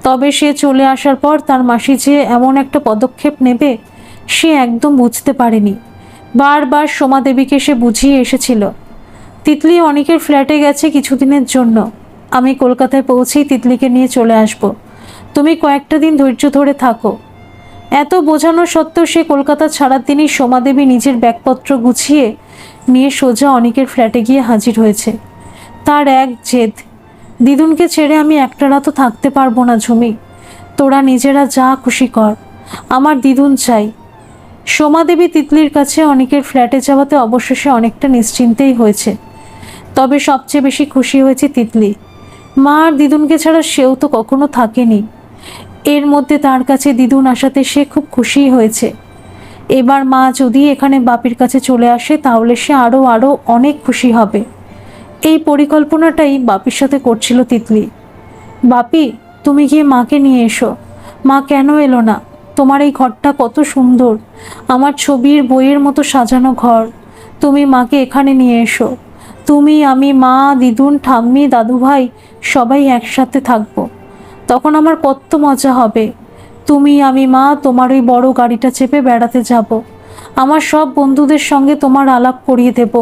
Speaker 1: তবে সে চলে আসার পর তার মাসি যে এমন একটা পদক্ষেপ নেবে সে একদম বুঝতে পারেনি। বারবার সোমা দেবীকে সে বুঝিয়ে এসেছিল, তিতলি অনেকের ফ্ল্যাটে গেছে কিছুদিনের জন্য, আমি কলকাতায় পৌঁছেই তিতলিকে নিয়ে চলে আসব, তুমি কয়েকটা দিন ধৈর্য ধরে থাকো। এত বোঝানো সত্ত্বেও সে কলকাতা ছাড়ার দিনই সোমা দেবী নিজের ব্যাগপত্র গুছিয়ে নিয়ে সোজা অনেকের ফ্ল্যাটে গিয়ে হাজির হয়েছে। তার এক জেদ, দিদুনকে ছেড়ে আমি একটা রাতও থাকতে পারবো না ঝুমি, তোরা নিজেরা যা খুশি কর, আমার দিদুন চাই। সোমা দেবী তিতলির কাছে অনেকের ফ্ল্যাটে যাওয়াতে অবশেষে অনেকটা নিশ্চিন্তেই হয়েছে। তবে সবচেয়ে বেশি খুশি হয়েছে তিতলি। মা আর দিদুনকে ছাড়া সেও তো কখনো থাকেনি, এর মধ্যে তার কাছে দিদুন আসাতে সে খুব খুশি হয়েছে। এবার মা যদি এখানে বাপির কাছে চলে আসে তাহলে সে আরও অনেক খুশি হবে। এই পরিকল্পনাটাই বাপির সাথে করছিল তিতলি। বাপি, তুমি গিয়ে মাকে নিয়ে এসো। মা কেন এলো না? তোমার এই ঘরটা কত সুন্দর, আমার ছবির বইয়ের মতো সাজানো ঘর, তুমি মাকে এখানে নিয়ে এসো। তুমি, আমি, মা, দিদুন, ঠাম্মি, দাদুভাই সবাই একসাথে থাকবো, তখন আমার কত মজা হবে। তুমি, আমি, মা তোমার ওই বড় গাড়িটা চেপে বেড়াতে যাব, আমার সব বন্ধুদের সঙ্গে তোমার আলাপ করিয়ে দেব,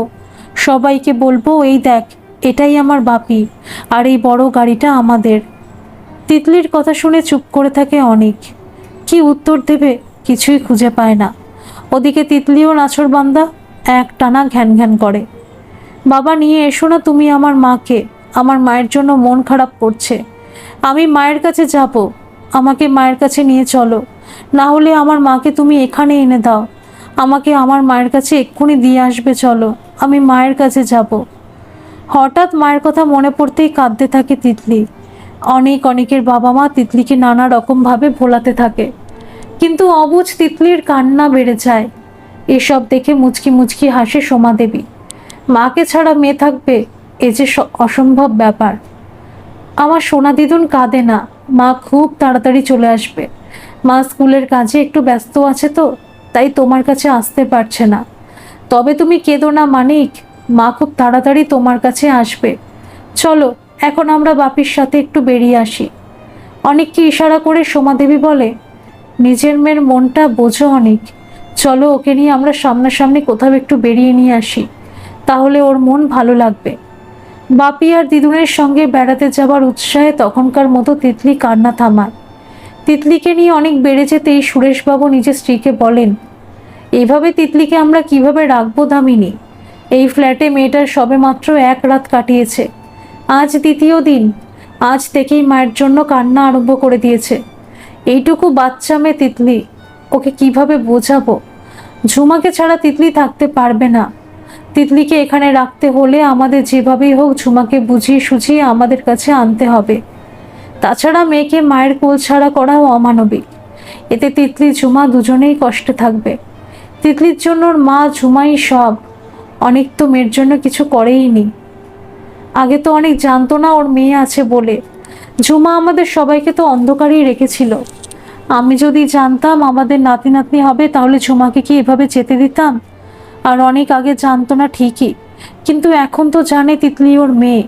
Speaker 1: সবাইকে বলবো এই দেখ এটাই আমার বাপি আর এই বড় গাড়িটা আমাদের। তিতলির কথা শুনে চুপ করে থাকে অনেক। কি উত্তর দেবে কিছুই খুঁজে পায় না। ওদিকে তিতলিও নাছোড়বান্দা এক টানা ঘ্যান ঘ্যান করে। বাবা, নিয়ে এসো না তুমি আমার মাকে, আমার মায়ের জন্য মন খারাপ করছে, আমি মায়ের কাছে যাব, আমাকে মায়ের কাছে নিয়ে চলো, না হলে আমার মাকে তুমি এখানে এনে দাও, আমাকে আমার মায়ের কাছে এক্ষুনি দিয়ে আসবে, চলো আমি মায়ের কাছে যাব। হঠাৎ মায়ের কথা মনে পড়তেই কাঁদতে থাকে তিতলি। অনেকের বাবা মা তিতলিকে নানা রকমভাবে ভোলাতে থাকে, কিন্তু অবুঝ তিতলির কান্না বেড়ে যায়। এসব দেখে মুচকি মুচকি হাসে সোমা দেবী। মাকে ছাড়া মেয়ে থাকবে, এ যে অসম্ভব ব্যাপার। আমার সোনা দিদুন কাঁদে না, মা খুব তাড়াতাড়ি চলে আসবে, মা স্কুলের কাজে একটু ব্যস্ত আছে তো তাই তোমার কাছে আসতে পারছে না। তবে তুমি কেঁদো না মানিক, মা খুব তাড়াতাড়ি তোমার কাছে আসবে। চলো এখন আমরা বাপির সাথে একটু বেরিয়ে আসি। অনেককে ইশারা করে সোমা দেবী বলে, নিজের মেয়ের মনটা বোঝো অনেক, চলো ওকে নিয়ে আমরা সামনাসামনি কোথাও একটু বেরিয়ে নিয়ে আসি, তাহলে ওর মন ভালো লাগবে। বাপি আর দিদুনের সঙ্গে বেড়াতে যাবার উৎসাহে তখনকার মতো তিতলি কান্না থামায়। তিতলিকে নিয়ে অনেক বেড়ে যেতেই সুরেশবাবু নিজের স্ত্রীকে বলেন, এইভাবে তিতলিকে আমরা কিভাবে রাখবো দামিনী? এই ফ্ল্যাটে মেয়েটার সবে মাত্র এক রাত কাটিয়েছে, আজ দ্বিতীয় দিন, আজ থেকেই মায়ের জন্য কান্না আরম্ভ করে দিয়েছে। এইটুকু বাচ্চা মেয়ে তিতলি, ওকে কিভাবে বোঝাবো? ঝুমাকে ছাড়া তিতলি থাকতে পারবে না। তিতলিকে এখানে রাখতে হলে আমাদের যেভাবেই হোক ঝুমাকে বুঝিয়ে সুঝিয়ে আমাদের কাছে আনতে হবে। তাছাড়া মেয়েকে মায়ের কোল ছাড়া করাও অমানবিক। এতে তিতলি ঝুমা দুজনেই কষ্টে থাকবে। তিতলির জন্য ওর মা ঝুমাই সব, অনেক তো মেয়ের জন্য কিছু করেই নি। আগে তো অনেক জানতো না ওর মেয়ে আছে বলে, ঝুমা আমাদের সবাইকে তো অন্ধকারেই রেখেছিল। আমি যদি জানতাম আমাদের নাতি নাতনি হবে তাহলে ঝুমাকে কি এভাবে যেতে দিতাম? আর অনেক আগে জানতো না ঠিকই, কিন্তু এখন তো জানে তিতলি ওর মেয়ে,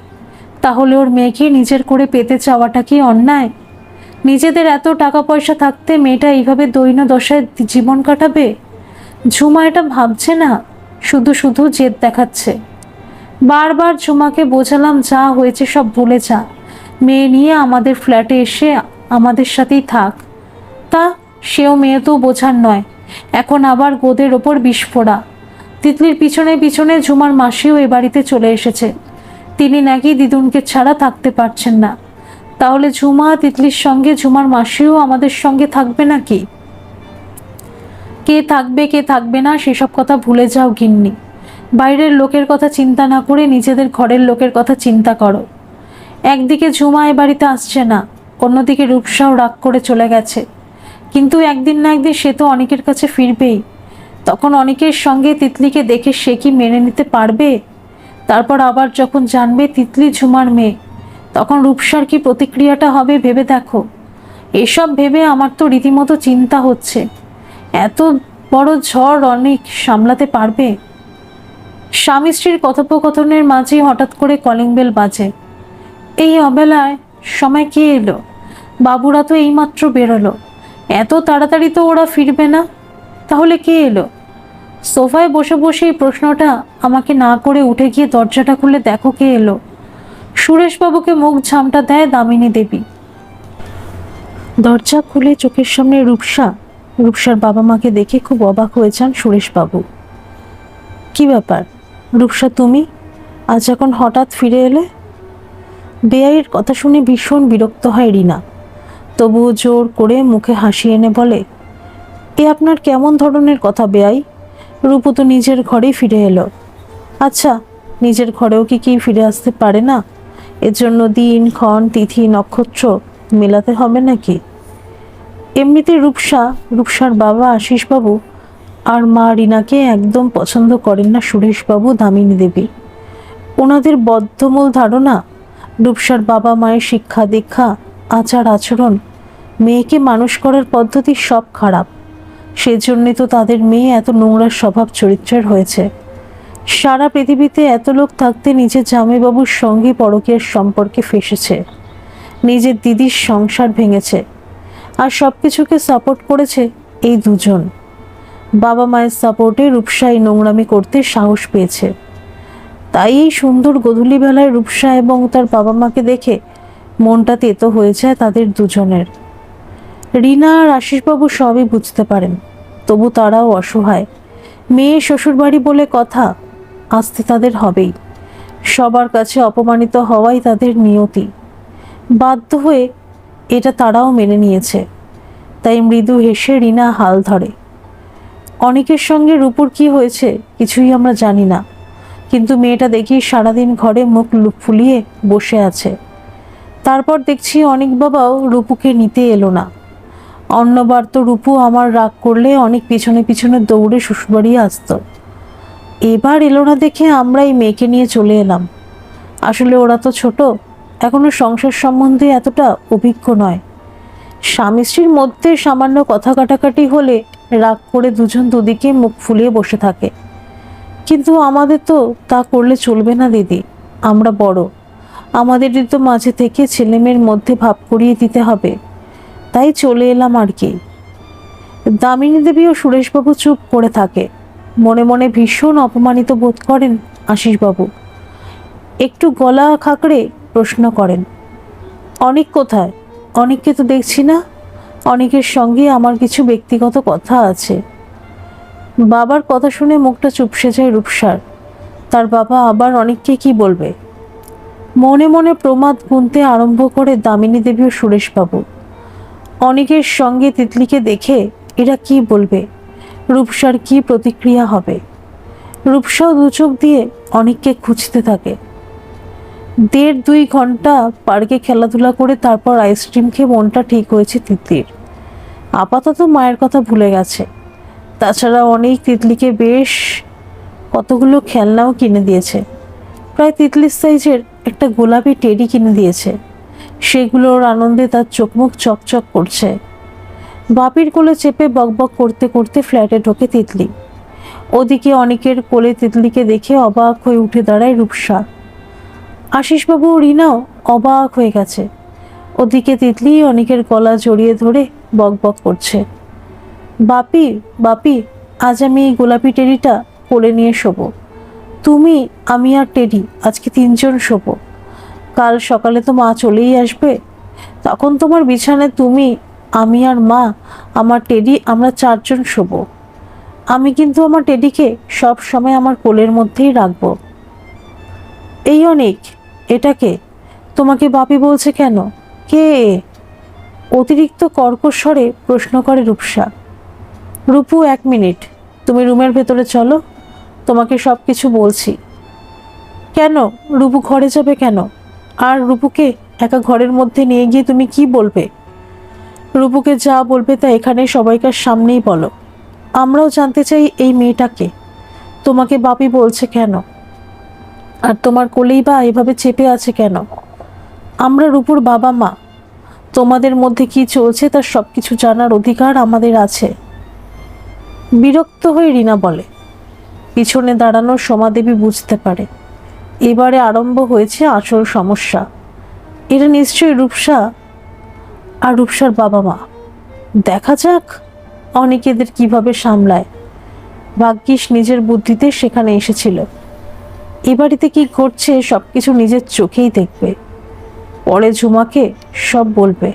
Speaker 1: তাহলে ওর মেয়েকে নিজের করে পেতে চাওয়াটা কি অন্যায়? নিজেদের এত টাকা পয়সা থাকতে মেয়েটা এইভাবে দৈন্য দশায় জীবন কাটাবে? ঝুমা এটা ভাবছে না, শুধু শুধু জেদ দেখাচ্ছে। বারবার ঝুমাকে বোঝালাম যা হয়েছে সব ভুলে যা, মেয়ে নিয়ে আমাদের ফ্ল্যাটে এসে আমাদের সাথেই থাক। তা সেও মেয়ে তো বোঝার নয়, এখন আবার গোদের ওপর বিস্ফোরা। তিতলির পিছনে পিছনে ঝুমার মাসিও এ বাড়িতে চলে এসেছে, তিনি নাকি দিদুনকে ছাড়া থাকতে পারছেন না। তাহলে ঝুমা তিতলির সঙ্গে ঝুমার মাসিও আমাদের সঙ্গে থাকবে নাকি? কে থাকবে কে থাকবে না সেসব কথা ভুলে যাও গিন্নি, বাইরের লোকের কথা চিন্তা না করে নিজেদের ঘরের লোকের কথা চিন্তা করো। একদিকে ঝুমা এ বাড়িতে আসছে না, অন্যদিকে রূপসাও রাগ করে চলে গেছে, কিন্তু একদিন না একদিন সে তো অনেকের কাছে ফিরবেই। তখন অনেকের সঙ্গে তিতলিকে দেখে সে কি মেনে নিতে পারবে? তারপর আবার যখন জানবে তিতলি ঝুমার মেয়ে, তখন রূপসার কি প্রতিক্রিয়াটা হবে ভেবে দেখো। এসব ভেবে আমার তো রীতিমতো চিন্তা হচ্ছে, এত বড় ঝড় অনেক সামলাতে পারবে? স্বামী স্ত্রীর কথোপকথনের মাঝে হঠাৎ করে কলিং বেল বাজে। এই অবেলায় সময় কে এলো? বাবুরা তো এইমাত্র বেরোলো, এত তাড়াতাড়ি তো ওরা ফিরবে না। তাহলে কে এলো? সোফায় বসে বসে এই প্রশ্নটা আমাকে না করে উঠে গিয়ে দরজাটা খুলে দেখো কে এলো। সুরেশবাবুকে মুখ ঝামটা দেয় দামিনী দেবী। দরজা খুলে চোখের সামনে রূপসা। রূপসার বাবা মাকে দেখে খুব অবাক হয়ে যান সুরেশবাবু। কি ব্যাপার রূপসা, তুমি আজ এখন হঠাৎ ফিরে এলে? বেআইয়ের কথা শুনে ভীষণ বিরক্ত হয় রিনা, তবুও জোর করে মুখে হাসি এনে বলে, এ আপনার কেমন ধরনের কথা বেআই? রূপু তো নিজের ঘরেই ফিরে এলো। আচ্ছা, নিজের ঘরেও কি ফিরে আসতে পারে না? এর জন্য দিন ক্ষণ তিথি নক্ষত্র মেলাতে হবে নাকি? এমনিতে রূপসার বাবা আশিসবাবু আর মা রিনাকে একদম পছন্দ করেন না সুরেশবাবু, দামিনী দেবী। ওনাদের বদ্ধমূল ধারণা, রূপসার বাবা মায়ের শিক্ষা দীক্ষা, আচার আচরণ, মেয়েকে মানুষ করার পদ্ধতি সব খারাপ। সেজন্যে তো তাদের মেয়ে এত নোংরা স্বভাব চরিত্রের হয়েছে। সারা পৃথিবীতে এত লোক থাকতে নিজের জামাইবাবুর সঙ্গে পরকীয়ার সম্পর্কে ফেসেছে, নিজের দিদির সংসার ভেঙেছে, আর সব কিছুকে সাপোর্ট করেছে এই দুজন। বাবা মায়ের সাপোর্টে রূপসা এই নোংরামি করতে সাহস পেয়েছে। তাই এই সুন্দর গোধূলি বেলায় রূপসা এবং তার বাবা মাকে দেখে মনটা তেতো হয়ে যায় তাদের দুজনের। রিনা আর আশিসবাবু সবই বুঝতে পারেন, তবু তারাও অসহায়। মেয়ে শ্বশুরবাড়ি বলে কথা, আসতে তাদের হবেই। সবার কাছে অপমানিত হওয়াই তাদের নিয়তি। বাধ্য হয়ে এটা তারাও মেনে নিয়েছে। তাই মৃদু হেসে রিনা হাল ধরে। অনেকের সঙ্গে রূপুর কি হয়েছে কিছুই আমরা জানি না, কিন্তু মেয়েটা দেখি সারাদিন ঘরে মুখ ফুলিয়ে বসে আছে। তারপর দেখছি অনেক বাবাও রূপুকে নিতে এলো না। অন্যবার তো রূপু আমার রাগ করলে অনেক পিছনে পিছনে দৌড়ে শ্বশুরবাড়ি আসতো। এবার এলো না দেখে আমরা এই মেয়েকে নিয়ে চলে এলাম। আসলে ওরা তো ছোট, এখনো সংসার সম্বন্ধে এতটা অভিজ্ঞ নয়। স্বামী স্ত্রীর মধ্যে সামান্য কথা কাটাকাটি হলে রাগ করে দুজন দুদিকে মুখ ফুলিয়ে বসে থাকে। কিন্তু আমাদের তো তা করলে চলবে না দিদি, আমরা বড়, আমাদেরই তো মাঝে থেকে ছেলেমেয়ের মধ্যে ভাব করিয়ে দিতে হবে। তাই চলে এলাম আর কি। দামিনী দেবী ও সুরেশবাবু চুপ করে থাকে। মনে মনে ভীষণ অপমানিত বোধ করেন আশিসবাবু। একটু গলা খাকড়ে প্রশ্ন করেন, অনেক কোথায়? অনেককে তো দেখছি না। অনেকের সঙ্গে আমার কিছু ব্যক্তিগত কথা আছে। বাবার কথা শুনে মুখটা চুপসে যায় রূপসার। তার বাবা আবার অনেককে কি বলবে? মনে মনে প্রমাদ গুনতে আরম্ভ করে দামিনী দেবী ও সুরেশবাবু। অনেকের সঙ্গে তিতলিকে দেখে এরা কি বলবে, রূপসার কি প্রতিক্রিয়া হবে? রূপসাও দু চোখ দিয়ে অনেককে খুঁজতে থাকে। 1.5-2 ঘন্টা পার্কে খেলাধুলা করে তারপর আইসক্রিম খেয়ে মনটা ঠিক হয়েছে তিতলির। আপাতত মায়ের কথা ভুলে গেছে। তাছাড়া অনেক তিতলিকে বেশ কতগুলো খেলনাও কিনে দিয়েছে। প্রায় তিতলির সাইজের একটা গোলাপি টেডি কিনে দিয়েছে। সেগুলোর আনন্দে তার চোখমুখ চকচক করছে। বাপির কোলে চেপে বকবক করতে করতে ফ্ল্যাটে ঢোকে তিতলি। ওদিকে অনেকের কোলে তিতলিকে দেখে অবাক হয়ে উঠে দাঁড়ায় রূপসা। আশিসবাবু ও রিনাও অবাক হয়ে গেছে। ওদিকে তিতলি অনেকের গলা জড়িয়ে ধরে বকবক করছে, বাপি বাপি, আজ আমি এই গোলাপি টেডিটা কোলে নিয়ে শোবো। তুমি, আমি আর টেডি আজকে 3 জন শোবো। কাল সকালে তো মা চলেই আসবে, তখন তোমার বিছানায় তুমি, আমি আর মা, আমার টেডি, আমরা 4 জন শোবো। আমি কিন্তু আমার টেডিকে সব সময় আমার কোলের মধ্যেই রাখবো। এই অনেক, এটাকে তোমাকে বাপি বলছে কেন? কে? অতিরিক্ত কর্কশ স্বরে প্রশ্ন করে রূপসা। রূপু, 1 মিনিট, তুমি রুমের ভেতরে চলো, তোমাকে সব কিছু বলছি। কেন? রূপু ঘরে যাবে কেন? আর রূপুকে একা ঘরের মধ্যে নিয়ে গিয়ে তুমি কি বলবে? রূপুকে যা বলবে তা এখানে সবাইকার সামনেই বলো। আমরাও জানতে চাই এই মেয়েটাকে তোমাকে বাপি বলছে কেন, আর তোমার কোলেই বা এভাবে চেপে আছে কেন? আমরা রূপুর বাবা মা, তোমাদের মধ্যে কি চলছে তার সব কিছু জানার অধিকার আমাদের আছে। বিরক্ত হয়ে রিনা বলে। পিছনে দাঁড়ানো সোমাদেবী বুঝতে পারে এবারে আরম্ভ হয়েছে আসল সমস্যা। এরা নিশ্চয়ই রূপসা আর রূপসার বাবা মা। দেখা যাক অনেক এদের কিভাবে সামলায়। ভাগ্যিস নিজের বুদ্ধিতে সেখানে এসেছিল। এ বাড়িতে কি ঘটছে সবকিছু নিজের চোখেই দেখবে, পরে ঝুমাকে সব বলবে।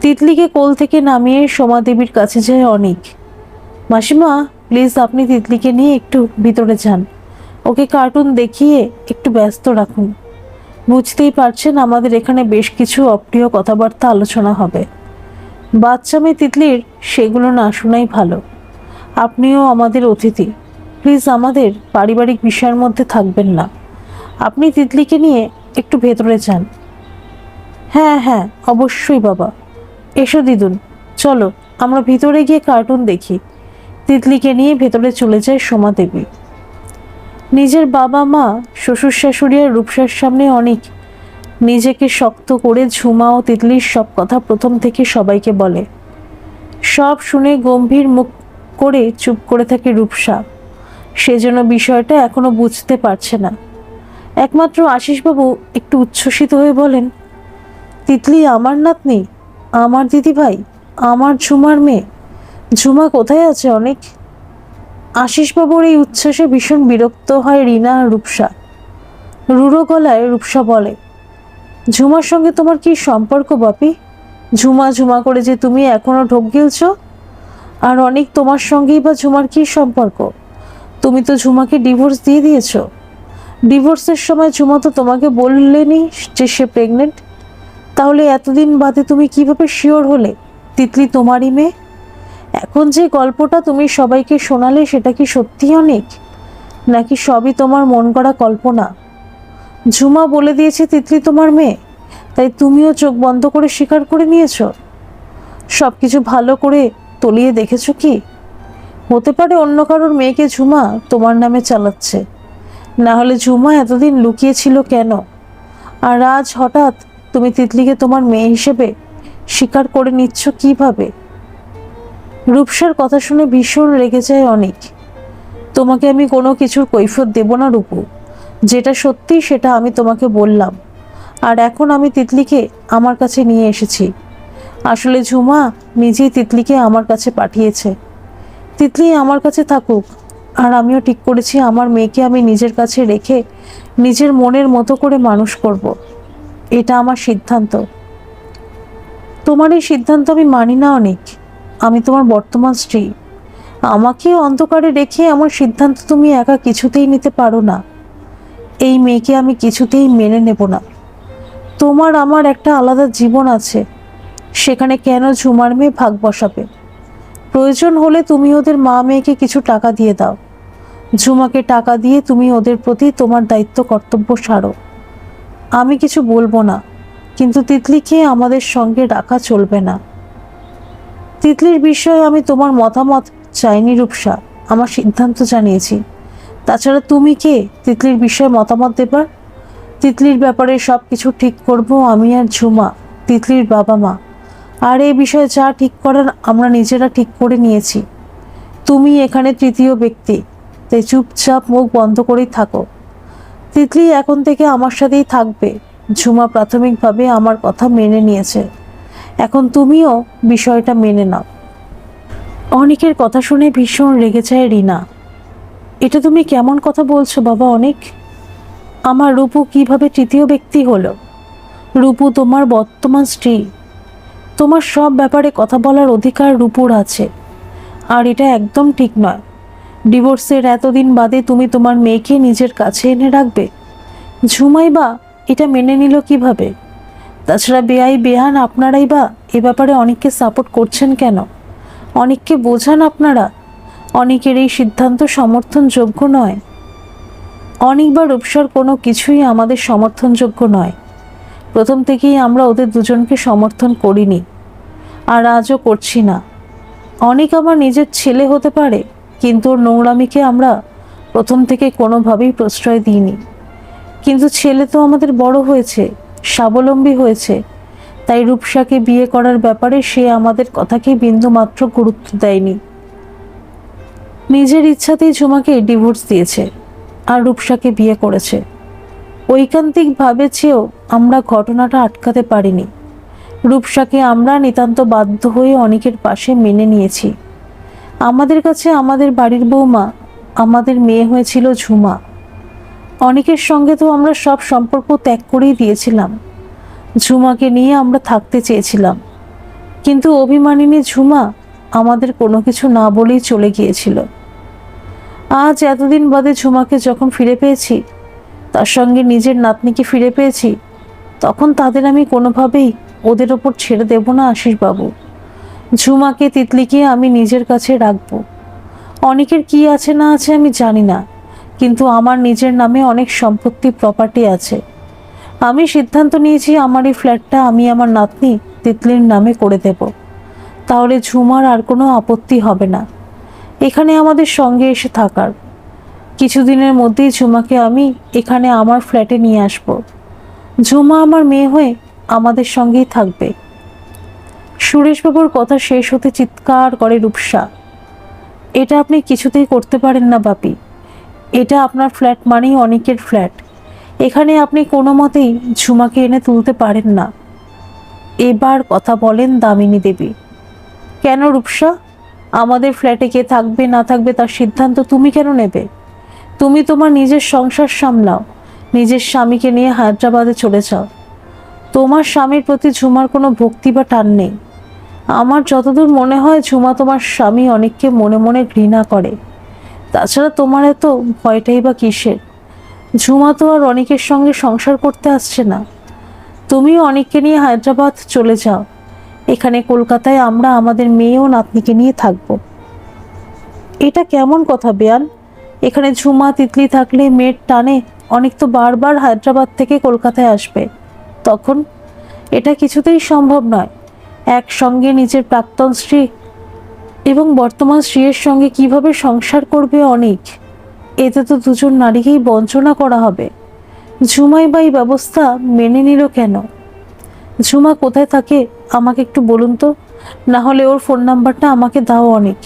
Speaker 1: তিতলিকে কোল থেকে নামিয়ে সোমাদেবীর কাছে যায় অনিক। মাসিমা, প্লিজ আপনি তিতলিকে নিয়ে একটু ভিতরে যান, ওকে কার্টুন দেখিয়ে একটু ব্যস্ত রাখুন। বুঝতেই পারছেন আমাদের এখানে বেশ কিছু অপ্রিয় কথাবার্তা আলোচনা হবে। বাচ্চা মেয়ে তিতলির সেগুলো না শোনাই ভালো। আপনিও আমাদের অতিথি, প্লিজ আমাদের পারিবারিক বিষয়ের মধ্যে থাকবেন না। আপনি তিতলিকে নিয়ে একটু ভেতরে যান। হ্যাঁ হ্যাঁ, অবশ্যই বাবা। এসো দিদুন, চলো আমরা ভিতরে গিয়ে কার্টুন দেখি। তিতলিকে নিয়ে ভেতরে চলে যায় সোমাদেবী। নিজের বাবা মা, শ্বশুর শাশুড়ি আর রূপসার সামনে অনেক নিজেকে শক্ত করে ঝুমা ও তিতলির সব কথা প্রথম থেকে সবাইকে বলে। সব শুনে গম্ভীর মুখ করে চুপ করে থাকে রূপসা। সেজন্য বিষয়টা এখনো বুঝতে পারছে না। একমাত্র আশিসবাবু একটু উচ্ছ্বসিত হয়ে বলেন, তিতলি আমার নাতনি, আমার দিদি ভাই, আমার ঝুমার মেয়ে। ঝুমা কোথায় আছে অনেক? আশিসবাবুর এই উচ্ছ্বাসে ভীষণ বিরক্ত হয় রিনা আর রূপসা। রুড়ো গলায় রূপসা বলে, ঝুমার সঙ্গে তোমার কি সম্পর্ক বাপি? ঝুমা ঝুমা করে যে তুমি এখনো ঢোক গিলছ। আর অনেক তোমার সঙ্গেই বা ঝুমার কি সম্পর্ক? তুমি তো ঝুমাকে ডিভোর্স দিয়ে দিয়েছ। ডিভোর্সের সময় ঝুমা তো তোমাকে বললেনি যে সে প্রেগনেন্ট। তাহলে এতদিন বাদে তুমি কিভাবে শিওর হলে তিতলি তোমারই মেয়ে? এখন যে গল্পটা তুমি সবাইকে শোনালে সেটা কি সত্যি অনেক, নাকি সবই তোমার মন গড়া কল্পনা? ঝুমা বলে দিয়েছে তিতলি তোমার মেয়ে, তাই তুমিও চোখ বন্ধ করে স্বীকার করে নিয়েছ? সবকিছু ভালো করে তলিয়ে দেখেছ কি? হতে পারে অন্য কারোর মেয়েকে ঝুমা তোমার নামে চালাচ্ছে। না হলে ঝুমা এতদিন লুকিয়েছিল কেন? আর আজ হঠাৎ তুমি তিতলিকে তোমার মেয়ে হিসেবে স্বীকার করে নিচ্ছ কিভাবে? রূপসার কথা শুনে ভীষণ রেগে যায় অনেক। তোমাকে আমি কোনো কিছুর কৈফিয়ত দেব না রূপু। যেটা সত্যি সেটা আমি তোমাকে বললাম। আর এখন আমি তিতলিকে আমার কাছে নিয়ে এসেছি। আসলে ঝুমা নিজেই তিতলিকে আমার কাছে পাঠিয়েছে। তিতলি আমার কাছে থাকুক। আর আমিও ঠিক করেছি আমার মেয়েকে আমি নিজের কাছে রেখে নিজের মনের মতো করে মানুষ করব। এটা আমার সিদ্ধান্ত। তোমার এই সিদ্ধান্ত আমি মানি না অনেক। আমি তোমার বর্তমান স্ত্রী। আমাকে অন্ধকারে রেখে আমার সিদ্ধান্ত তুমি একা কিছুতেই নিতে পারো না। এই মেয়েকে আমি কিছুতেই মেনে নেব না। তোমার আমার একটা আলাদা জীবন আছে, সেখানে কেন ঝুমার মেয়ে ভাগ বসাবে? প্রয়োজন হলে তুমি ওদের মা মেয়েকে কিছু টাকা দিয়ে দাও। ঝুমাকে টাকা দিয়ে তুমি ওদের প্রতি তোমার দায়িত্ব কর্তব্য সারো। আমি কিছু বলবো না, কিন্তু তিতলিকে আমাদের সঙ্গে রাখা চলবে না। তিতলির বিষয়ে আমি তোমার মতামত চাইনি রূপসা, আমার সিদ্ধান্ত জানিয়েছি। তাছাড়া তুমি কে তিতলির বিষয়ে মতামত দেবার? তিতলির ব্যাপারে সব কিছু ঠিক করব আমি আর ঝুমা, তিতলির বাবা মা। আর এই বিষয়ে যা ঠিক করার আমরা নিজেরা ঠিক করে নিয়েছি। তুমি এখানে তৃতীয় ব্যক্তি, তাই চুপচাপ মুখ বন্ধ করেই থাকো। তিতলি এখন থেকে আমার সাথেই থাকবে। ঝুমা প্রাথমিকভাবে আমার কথা মেনে নিয়েছে, এখন তুমিও বিষয়টা মেনে নাও। অনেকের কথা শুনে ভীষণ রেগে যায় রিনা। এটা তুমি কেমন কথা বলছো বাবা অনেক? আমার রূপু কিভাবে তৃতীয় ব্যক্তি হলো? রূপু তোমার বর্তমান স্ত্রী। তোমার সব ব্যাপারে কথা বলার অধিকার রূপুর আছে। আর এটা একদম ঠিক নয়। ডিভোর্সের এতদিন বাদে তুমি তোমার মেয়েকে নিজের কাছে এনে রাখবে? ঝুমাই বা এটা মেনে নিল কিভাবে? তাছাড়া বেআই বেহান আপনারাই বা এ ব্যাপারে অনেককে সাপোর্ট করছেন কেন? অনেককে বোঝান আপনারা। অনেকের এই সিদ্ধান্ত সমর্থনযোগ্য নয়। অনেক বা রূপসার কোনো কিছুই আমাদের সমর্থনযোগ্য নয়। প্রথম থেকেই আমরা ওদের দুজনকে সমর্থন করিনি, আর আজও করছি না। অনেক আমার নিজের ছেলে হতে পারে, কিন্তু ওর নোংরামিকে আমরা প্রথম থেকে কোনোভাবেই প্রশ্রয় দিইনি। কিন্তু ছেলে তো আমাদের বড় হয়েছে, স্বাবলম্বী হয়েছে, তাই রূপসাকে বিয়ে করার ব্যাপারে সে আমাদের কথাকে বিন্দুমাত্র গুরুত্ব দেয়নি। নিজের ইচ্ছাতেই ঝুমাকে ডিভোর্স দিয়েছে আর রূপসাকে বিয়ে করেছে। ঐকান্তিকভাবে চেয়েও আমরা ঘটনাটা আটকাতে পারিনি। রূপসাকে আমরা নিতান্ত বাধ্য হয়ে অনেকের পাশে মেনে নিয়েছি। আমাদের কাছে আমাদের বাড়ির বৌমা আমাদের মেয়ে হয়েছিল ঝুমা। অনেকের সঙ্গে তো আমরা সব সম্পর্ক ত্যাগ করেই দিয়েছিলাম। ঝুমাকে নিয়ে আমরা থাকতে চেয়েছিলাম, কিন্তু অভিমানিনী ঝুমা আমাদের কোনো কিছু না বলেই চলে গিয়েছিল। আজ এতদিন বাদে ঝুমাকে যখন ফিরে পেয়েছি, তার সঙ্গে নিজের নাতনিকে ফিরে পেয়েছি, তখন তাদের আমি কোনোভাবেই ওদের ওপর ছেড়ে দেব না আশিসবাবু। ঝুমাকে তিতলিকে আমি নিজের কাছে রাখবো। অনেকের কি আছে না আছে আমি জানি না, কিন্তু আমার নিজের নামে অনেক সম্পত্তি প্রপার্টি আছে। আমি সিদ্ধান্ত নিয়েছি আমার এই ফ্ল্যাটটা আমি আমার নাতনি তিতলির নামে করে দেব। তাহলে ঝুমার আর কোনো আপত্তি হবে না এখানে আমাদের সঙ্গে এসে থাকার। কিছুদিনের মধ্যেই ঝুমাকে আমি এখানে আমার ফ্ল্যাটে নিয়ে আসব। ঝুমা আমার মেয়ে হয়ে আমাদের সঙ্গেই থাকবে। সুরেশবাবুর কথা শেষ হতে চিৎকার করে রূপসা, এটা আপনি কিছুতেই করতে পারেন না বাপি। এটা আপনার ফ্ল্যাট মানেই অনেকের ফ্ল্যাট। এখানে আপনি কোনো মতেই ঝুমাকে এনে তুলতে পারেন না। এবার কথা বলেন দামিনী দেবী। কেন রূপসা? আমাদের ফ্ল্যাটে কে থাকবে না থাকবে তার সিদ্ধান্ত তুমি কেন নেবে? তুমি তোমার নিজের সংসার সামলাও, নিজের স্বামীকে নিয়ে হায়দ্রাবাদে চলে যাও। তোমার স্বামীর প্রতি ঝুমার কোনো ভক্তি বা টান নেই। আমার যতদূর মনে হয় ঝুমা তোমার স্বামী অনেককে মনে মনে ঘৃণা করে। তাছাড়া তোমার এত ভয়টাই বা কিসের? ঝুমা তো আর অনেকের সঙ্গে সংসার করতে আসছে না। তুমিও অনেককে নিয়ে হায়দ্রাবাদ চলে যাও। এখানে কলকাতায় আমরা আমাদের মেয়ে ও নাতনিকে নিয়ে থাকব। এটা কেমন কথা বেয়ান? এখানে ঝুমা তিতলি থাকলে মেয়ের টানে অনেক তো বারবার হায়দ্রাবাদ থেকে কলকাতায় আসবে। তখন এটা কিছুতেই সম্ভব নয়। একসঙ্গে নিজের প্রাক্তন স্ত্রী এবং বর্তমান স্ত্রীর সঙ্গে কিভাবে সংসার করবে অনেক? এতে তো দুজন নারীকেই বঞ্চনা করা হবে। ঝুমাই বা এই ব্যবস্থা মেনে নিল কেন? ঝুমা কোথায় থাকে আমাকে একটু বলুন তো, না হলে ওর ফোন নাম্বারটা আমাকে দাও অনেক।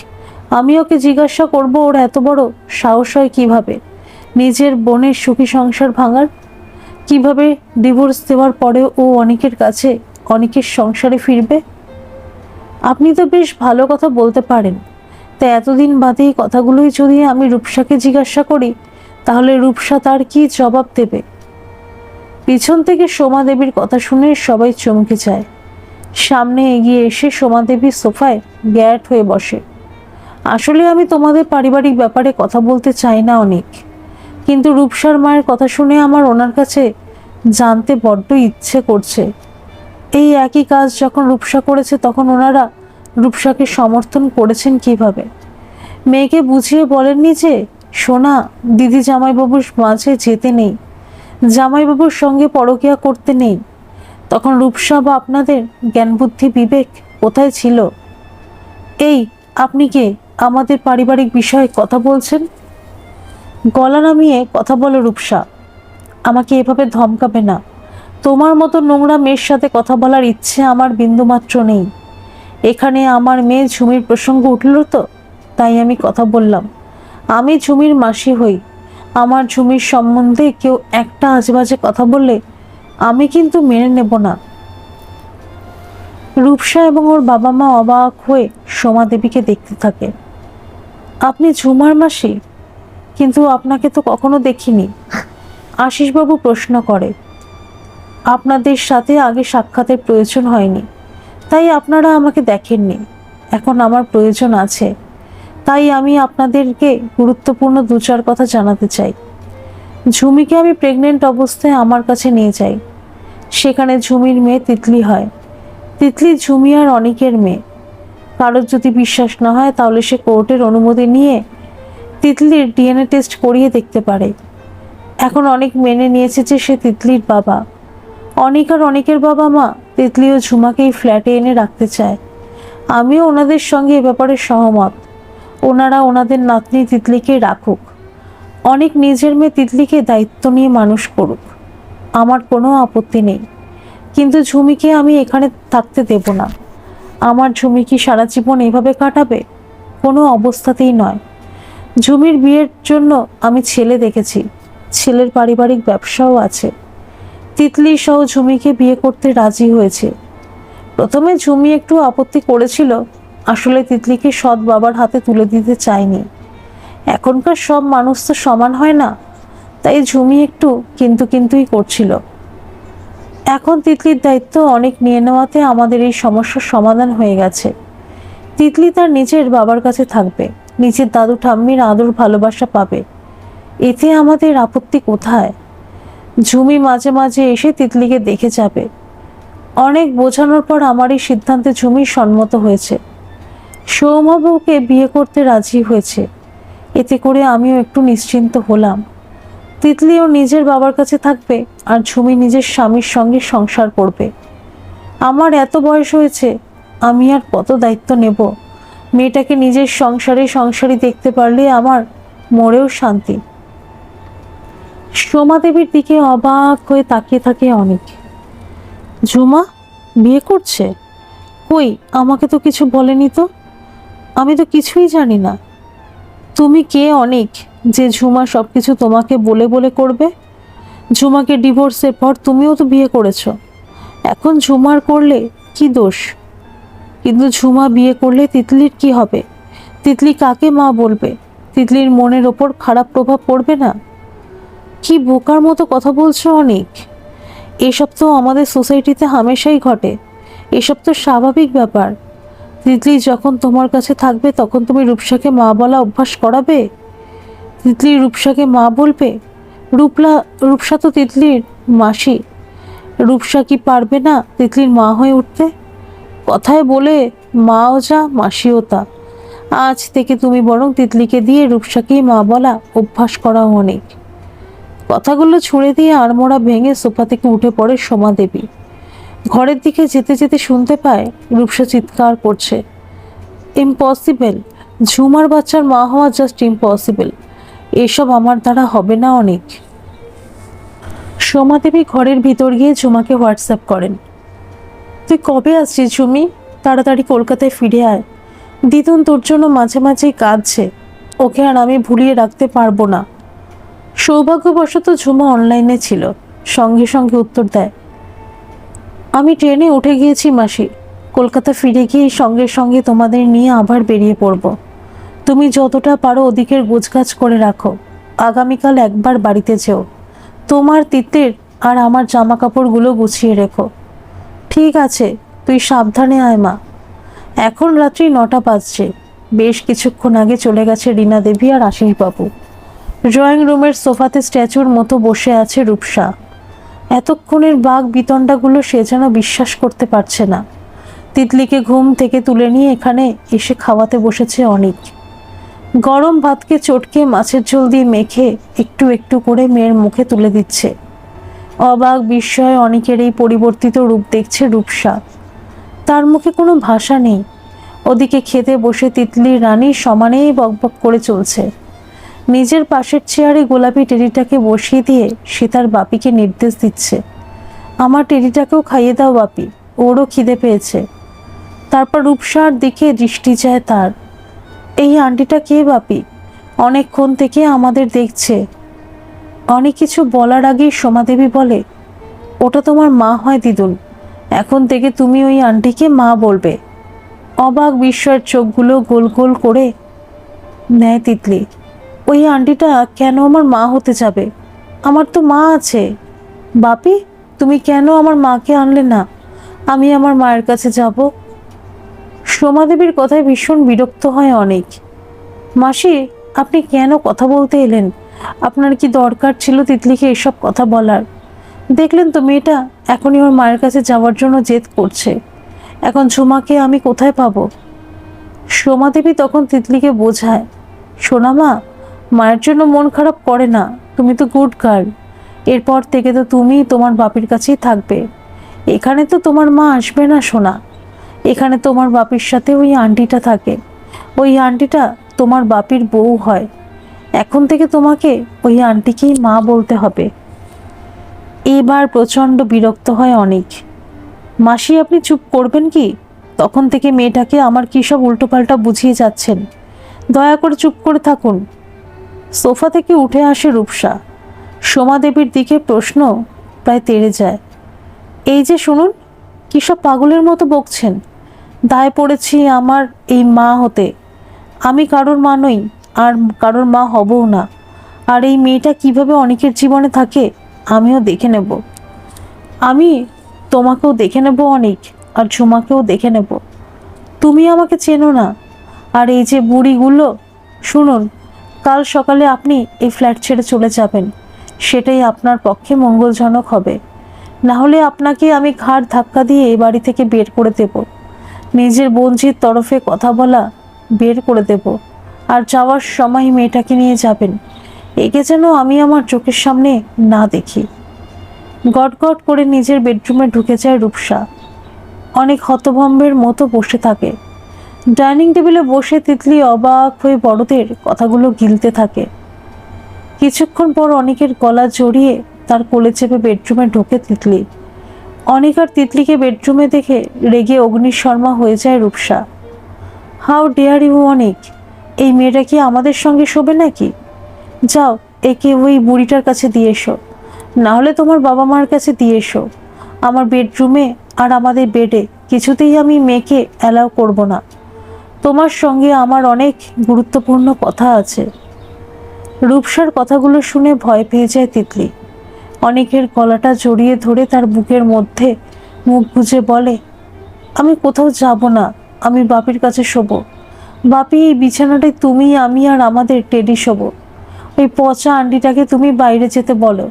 Speaker 1: আমি ওকে জিজ্ঞাসা করব ওর এত বড় সাহস হয় কিভাবে নিজের বোনের সুখী সংসার ভাঙার। কিভাবে ডিভোর্স দেওয়ার পরেও ও অনেকের কাছে অনেকের সংসারে ফিরবে। আপনি তো বেশ ভালো কথা বলতে পারেন। তা এতদিন বাদে এই কথাগুলোই যদি আমি রূপসাকে জিজ্ঞাসা করি, তাহলে রূপসা তার কি জবাব দেবে? পিছন থেকে সোমা দেবীর কথা শুনে সবাই চমকে যায়। সামনে এগিয়ে এসে সোমা দেবী সোফায় গ্যাট হয়ে বসে। আসলে আমি তোমাদের পারিবারিক ব্যাপারে কথা বলতে চাই না অনেক, কিন্তু রূপসার মায়ের কথা শুনে আমার ওনার কাছে জানতে বড্ড ইচ্ছে করছে। এই একই কাজ যখন রূপসা করেছে তখন ওনারা রূপসাকে সমর্থন করেছেন কিভাবে? মেয়েকে বুঝিয়ে বলেননি যে সোনা, দিদি জামাইবাবুর মাঝে যেতে নেই, জামাইবাবুর সঙ্গে পরকীয়া করতে নেই। তখন রূপসা বা আপনাদের জ্ঞান বুদ্ধি বিবেক কোথায় ছিল? এই আপনি কে আমাদের পারিবারিক বিষয়ে কথা বলছেন? গলা নামিয়ে কথা বলো রূপসা, আমাকে এভাবে ধমকাবে না। তোমার মতো নোংরা মেয়ের সাথে কথা বলার ইচ্ছে আমার বিন্দুমাত্র নেই। এখানে আমার মেয়ে ঝুমির প্রসঙ্গ উঠল তো, তাই আমি কথা বললাম। আমি ঝুমির মাসি হই। আমার ঝুমির সম্বন্ধে কেউ একটা আজেবাজে কথা বললে আমি কিন্তু মেনে নেব না। রূপসা এবং ওর বাবা মা অবাক হয়ে সোমা দেবীকে দেখতে থাকে। আপনি ঝুমার মাসি? কিন্তু আপনাকে তো কখনো দেখিনি। আশিসবাবু প্রশ্ন করে। আপনাদের সাথে আগে সাক্ষাতের প্রয়োজন হয়নি, তাই আপনারা আমাকে দেখেননি। এখন আমার প্রয়োজন আছে, তাই আমি আপনাদেরকে গুরুত্বপূর্ণ দু চার কথা জানাতে চাই। ঝুমিকে আমি প্রেগনেন্ট অবস্থায় আমার কাছে নিয়ে যাই। সেখানে ঝুমির মেয়ে তিতলি হয়। তিতলি ঝুমি আর অনেকের মেয়ে। কারোর যদি বিশ্বাস না হয় তাহলে সে কোর্টের অনুমতি নিয়ে তিতলির ডিএনএ টেস্ট করিয়ে দেখতে পারে। এখন অনেক মেনে নিয়েছে যে সে তিতলির বাবা। অনেক আর অনেকের বাবা মা তিতলি ও ঝুমাকে এই ফ্ল্যাটে এনে রাখতে চায়। আমিও ওনাদের সঙ্গে এ ব্যাপারে সহমত। ওনারা ওনাদের নাতনি তিতলিকে রাখুক। অনেক নিজের মেয়ে তিতলিকে দায়িত্ব নিয়ে মানুষ করুক, আমার কোনো আপত্তি নেই। কিন্তু ঝুমিকে আমি এখানে থাকতে দেব না। আমার ঝুমি কি সারা জীবন এভাবে কাটাবে? কোনো অবস্থাতেই নয়। ঝুমির বিয়ের জন্য আমি ছেলে দেখেছি, ছেলের পারিবারিক ব্যবসাও আছে। তিতলি সহ ঝুমিকে বিয়ে করতে রাজি হয়েছে। প্রথমে ঝুমি একটু আপত্তি করেছিল, আসলে তিতলিকে সৎ বাবার হাতে তুলে দিতে চায়নি। এখনকার সব মানুষ তো সমান হয় না, তাই ঝুমি একটু কিন্তুই করছিল। এখন তিতলির দায়িত্ব অনেক নিয়ে নেওয়াতে আমাদের এই সমস্যার সমাধান হয়ে গেছে। তিতলি তার নিজের বাবার কাছে থাকবে, নিজের দাদু ঠাম্মির আদর ভালোবাসা পাবে। এতে আমাদের আপত্তি কোথায়? ঝুমি মাঝে মাঝে এসে তিতলিকে দেখে যাবে। অনেক বোঝানোর পর আমার এই সিদ্ধান্তে ঝুমি সম্মত হয়েছে। সৌম্যবাবুকে বিয়ে করতে রাজি হয়েছে। এতে করে আমিও একটু নিশ্চিন্ত হলাম। তিতলিও নিজের বাবার কাছে থাকবে আর ঝুমি নিজের স্বামীর সঙ্গে সংসার করবে। আমার এত বয়স হয়েছে, আমি আর কত দায়িত্ব নেব? মেয়েটাকে নিজের সংসারী দেখতে পারলে আমার মরেও শান্তি। সোমা দেবীর দিকে অবাক হয়ে তাকিয়ে থাকে অনেক। ঝুমা বিয়ে করছে? কই, আমাকে তো কিছু বলেনি তো। আমি তো কিছুই জানি না। তুমি কে অনেক যে ঝুমা সবকিছু তোমাকে বলে বলে করবে? ঝুমাকে ডিভোর্সের পর তুমিও তো বিয়ে করেছো, এখন ঝুমার করলে কি দোষ? কিন্তু ঝুমা বিয়ে করলে তিতলির কি হবে? তিতলি কাকে মা বলবে? তিতলির মনের ওপর খারাপ প্রভাব পড়বে না? কি বোকার মতো কথা বলছো অনেক। এসব তো আমাদের সোসাইটিতে হামেশাই ঘটে, এসব তো স্বাভাবিক ব্যাপার। তিতলি যখন তোমার কাছে থাকবে তখন তুমি রূপসাকে মা বলা অভ্যাস করাবে? তিতলি রূপসাকে মা বলবে? রূপসা তো তিতলির মাসি। রূপসা কি পারবে না তিতলির মা হয়ে উঠতে? কথায় বলে মাও যা মাসিও তা। আজ থেকে তুমি বরং তিতলিকে দিয়ে রূপসাকেই মা বলা অভ্যাস করাও অনেক। কথাগুলো ছুঁড়ে দিয়ে আড়মোড়া ভেঙে সোফা থেকে উঠে পড়ে সোমা দেবী। ঘরের দিকে যেতে যেতে শুনতে পায় রূপসা চিৎকার করছে, ইম্পসিবল! ঝুমার বাচ্চার মা হওয়া জাস্ট ইম্পসিবল। এসব আমার দ্বারা হবে না অনেক। সোমা দেবী ঘরের ভিতর গিয়ে ঝুমাকে হোয়াটসঅ্যাপ করেন, তুই কবে আসছিস ঝুমি? তাড়াতাড়ি কলকাতায় ফিরে আয়। দিদুন তোর জন্য মাঝে মাঝেই কাঁদছে, ওকে আর আমি ভুলিয়ে রাখতে পারবো না। সৌভাগ্যবশত ঝুমা অনলাইনে ছিল, সঙ্গে সঙ্গে উত্তর দেয়, আমি ট্রেনে উঠে গিয়েছি মাসি। কলকাতা ফিরে গিয়ে সঙ্গে সঙ্গে তোমাদের নিয়ে আবার বেরিয়ে পড়ব। তুমি যতটা পারো ওদিকের গোছগাছ করে রাখো। আগামীকাল একবার বাড়িতে যেও। তোমার তিতলির আর আমার জামা কাপড়গুলো গুছিয়ে রেখো। ঠিক আছে, তুই সাবধানে আয় মা। এখন রাত্রি 9টা বাজছে। বেশ কিছুক্ষণ আগে চলে গেছে রীনা দেবী আর আশিসবাবু। ড্রয়িং রুমের সোফাতে স্ট্যাচুর মতো বসে আছে রূপসা। এতক্ষণের বাঘ বিতণ্ডাগুলো সে যেন বিশ্বাস করতে পারছে না। তিতলিকে ঘুম থেকে তুলে নিয়ে এখানে এসে খাওয়াতে বসেছে অনেক। গরম ভাতকে চটকে মাছের ঝোল দিয়ে মেখে একটু একটু করে মেয়ের মুখে তুলে দিচ্ছে। অবাক বিস্ময়ে অনেকের এই পরিবর্তিত রূপ দেখছে রূপসা। তার মুখে কোনো ভাষা নেই। ওদিকে খেতে বসে তিতলির রানী সমানেই বকবক করে চলছে। নিজের পাশের চেয়ারে গোলাপি টেডিটাকে বসিয়ে দিয়ে সে তার বাপিকে নির্দেশ দিচ্ছে, আমার টেডিটাকেও খাইয়ে দাও বাপি, ওরও খিদে পেয়েছে। তারপর রূপসার দিকে দৃষ্টি যায় তার। এই আন্টিটা কে বাপি? অনেকক্ষণ থেকে আমাদের দেখছে। অনেক কিছু বলার আগেই সোমাদেবী বলে, ওটা তোমার মা হয় দিদুন, এখন থেকে তুমি ওই আন্টিকে মা বলবে। অবাক বিস্ময়ের চোখগুলো গোল গোল করে নেয় তিতলি। ওই আন্টিটা কেন আমার মা হতে যাবে? আমার তো মা আছে। বাপি, তুমি কেন আমার মাকে আনলে না? আমি আমার মায়ের কাছে যাব। সোমাদেবীর কথায় ভীষণ বিরক্ত হয় অনেক। মাসি, আপনি কেন কথা বলতে এলেন? আপনার কি দরকার ছিল তিতলিকে এসব কথা বলার? দেখলেন তো মেয়েটা এখনই ওর মায়ের কাছে যাওয়ার জন্য জেদ করছে। এখন ঝুমাকে আমি কোথায় পাবো? সোমাদেবী তখন তিতলিকে বোঝায়, সোনা মা, মায়ের জন্য মন খারাপ করে না, তুমি তো গুড গার্ল। এরপর থেকে তো তুমি তোমার বাপির কাছেই থাকবে। এখানে তো তোমার মা আসবে না সোনা। এখানে তোমার বাপির সাথে ওই আন্টিটা থাকে। ওই আন্টিটা তোমার বাপির বউ হয়। এখন থেকে তোমাকে ওই আন্টিকেই মা বলতে হবে। এবার প্রচণ্ড বিরক্ত হয় অনেক। মাসি, আপনি চুপ করবেন কি? তখন থেকে মেয়েটাকে আমার কী সব উল্টোপাল্টা বুঝিয়ে যাচ্ছেন। দয়া করে চুপ করে থাকুন। সোফা থেকে উঠে আসে রূপসা। সোমা দেবীর দিকে প্রশ্ন প্রায় তেড়ে যায়। এই যে শুনুন, কী সব পাগলের মতো বকছেন? দায় পড়েছি আমার এই মা হতে। আমি কারোর মা নই, আর কারোর মা হবও না। আর এই মেয়েটা কিভাবে অনেকের জীবনে থাকে আমিও দেখে নেব। আমি তোমাকেও দেখে নেব অনেক, আর ঝুমাকেও দেখে নেব। তুমি আমাকে চেনো না। আর এই যে বুড়িগুলো, শুনুন, কাল সকালে আপনি এই ফ্ল্যাট ছেড়ে চলে যাবেন। সেটাই আপনার পক্ষে মঙ্গলজনক হবে। না হলে আপনাকে আমি ঘাড় ধাক্কা দিয়ে এই বাড়ি থেকে বের করে দেব। নিজের বোনঝির তরফে কথা বলা বের করে দেব। আর যাওয়ার সময় মেয়েটাকে নিয়ে যাবেন। একে যেন আমি আমার চোখের সামনে না দেখি। গটগট করে নিজের বেডরুমে ঢুকে যায় রূপসা। অনেক হতভম্বের মতো বসে থাকে। ডাইনিং টেবিলে বসে তিতলি অবাক হয়ে বড়দের কথাগুলো গিলতে থাকে। কিছুক্ষণ পর অনেকের গলা জড়িয়ে তার কোলে চেপে বেডরুমে ঢোকে তিতলি। অনেক আর তিতলিকে বেডরুমে দেখে রেগে অগ্নিশর্মা হয়ে যায় রূপসা। হাউ ডেয়ার ইউ অনেক! এই মেয়েটা কি আমাদের সঙ্গে শোবে নাকি? যাও, একে ওই বুড়িটার কাছে দিয়ে এসো, না হলে তোমার বাবা মার কাছে দিয়ে এসো। আমার বেডরুমে আর আমাদের বেডে কিছুতেই আমি মেয়েকে অ্যালাউ করব না। তোমার সঙ্গে আমার অনেক গুরুত্বপূর্ণ কথা আছে। রূপসার কথাগুলো শুনে ভয় পেয়ে যায় তিতলি। অনেকের গলাটা জড়িয়ে ধরে তার বুকের মধ্যে মুখ গুজে বলে, আমি কোথাও যাব না, আমি বাপির কাছে শোবো। বাপি, এই বিছানাটায় তুমি, আমি আর আমাদের টেডি শোবো। ওই পচা আন্টিটাকে তুমি বাইরে যেতে বলো।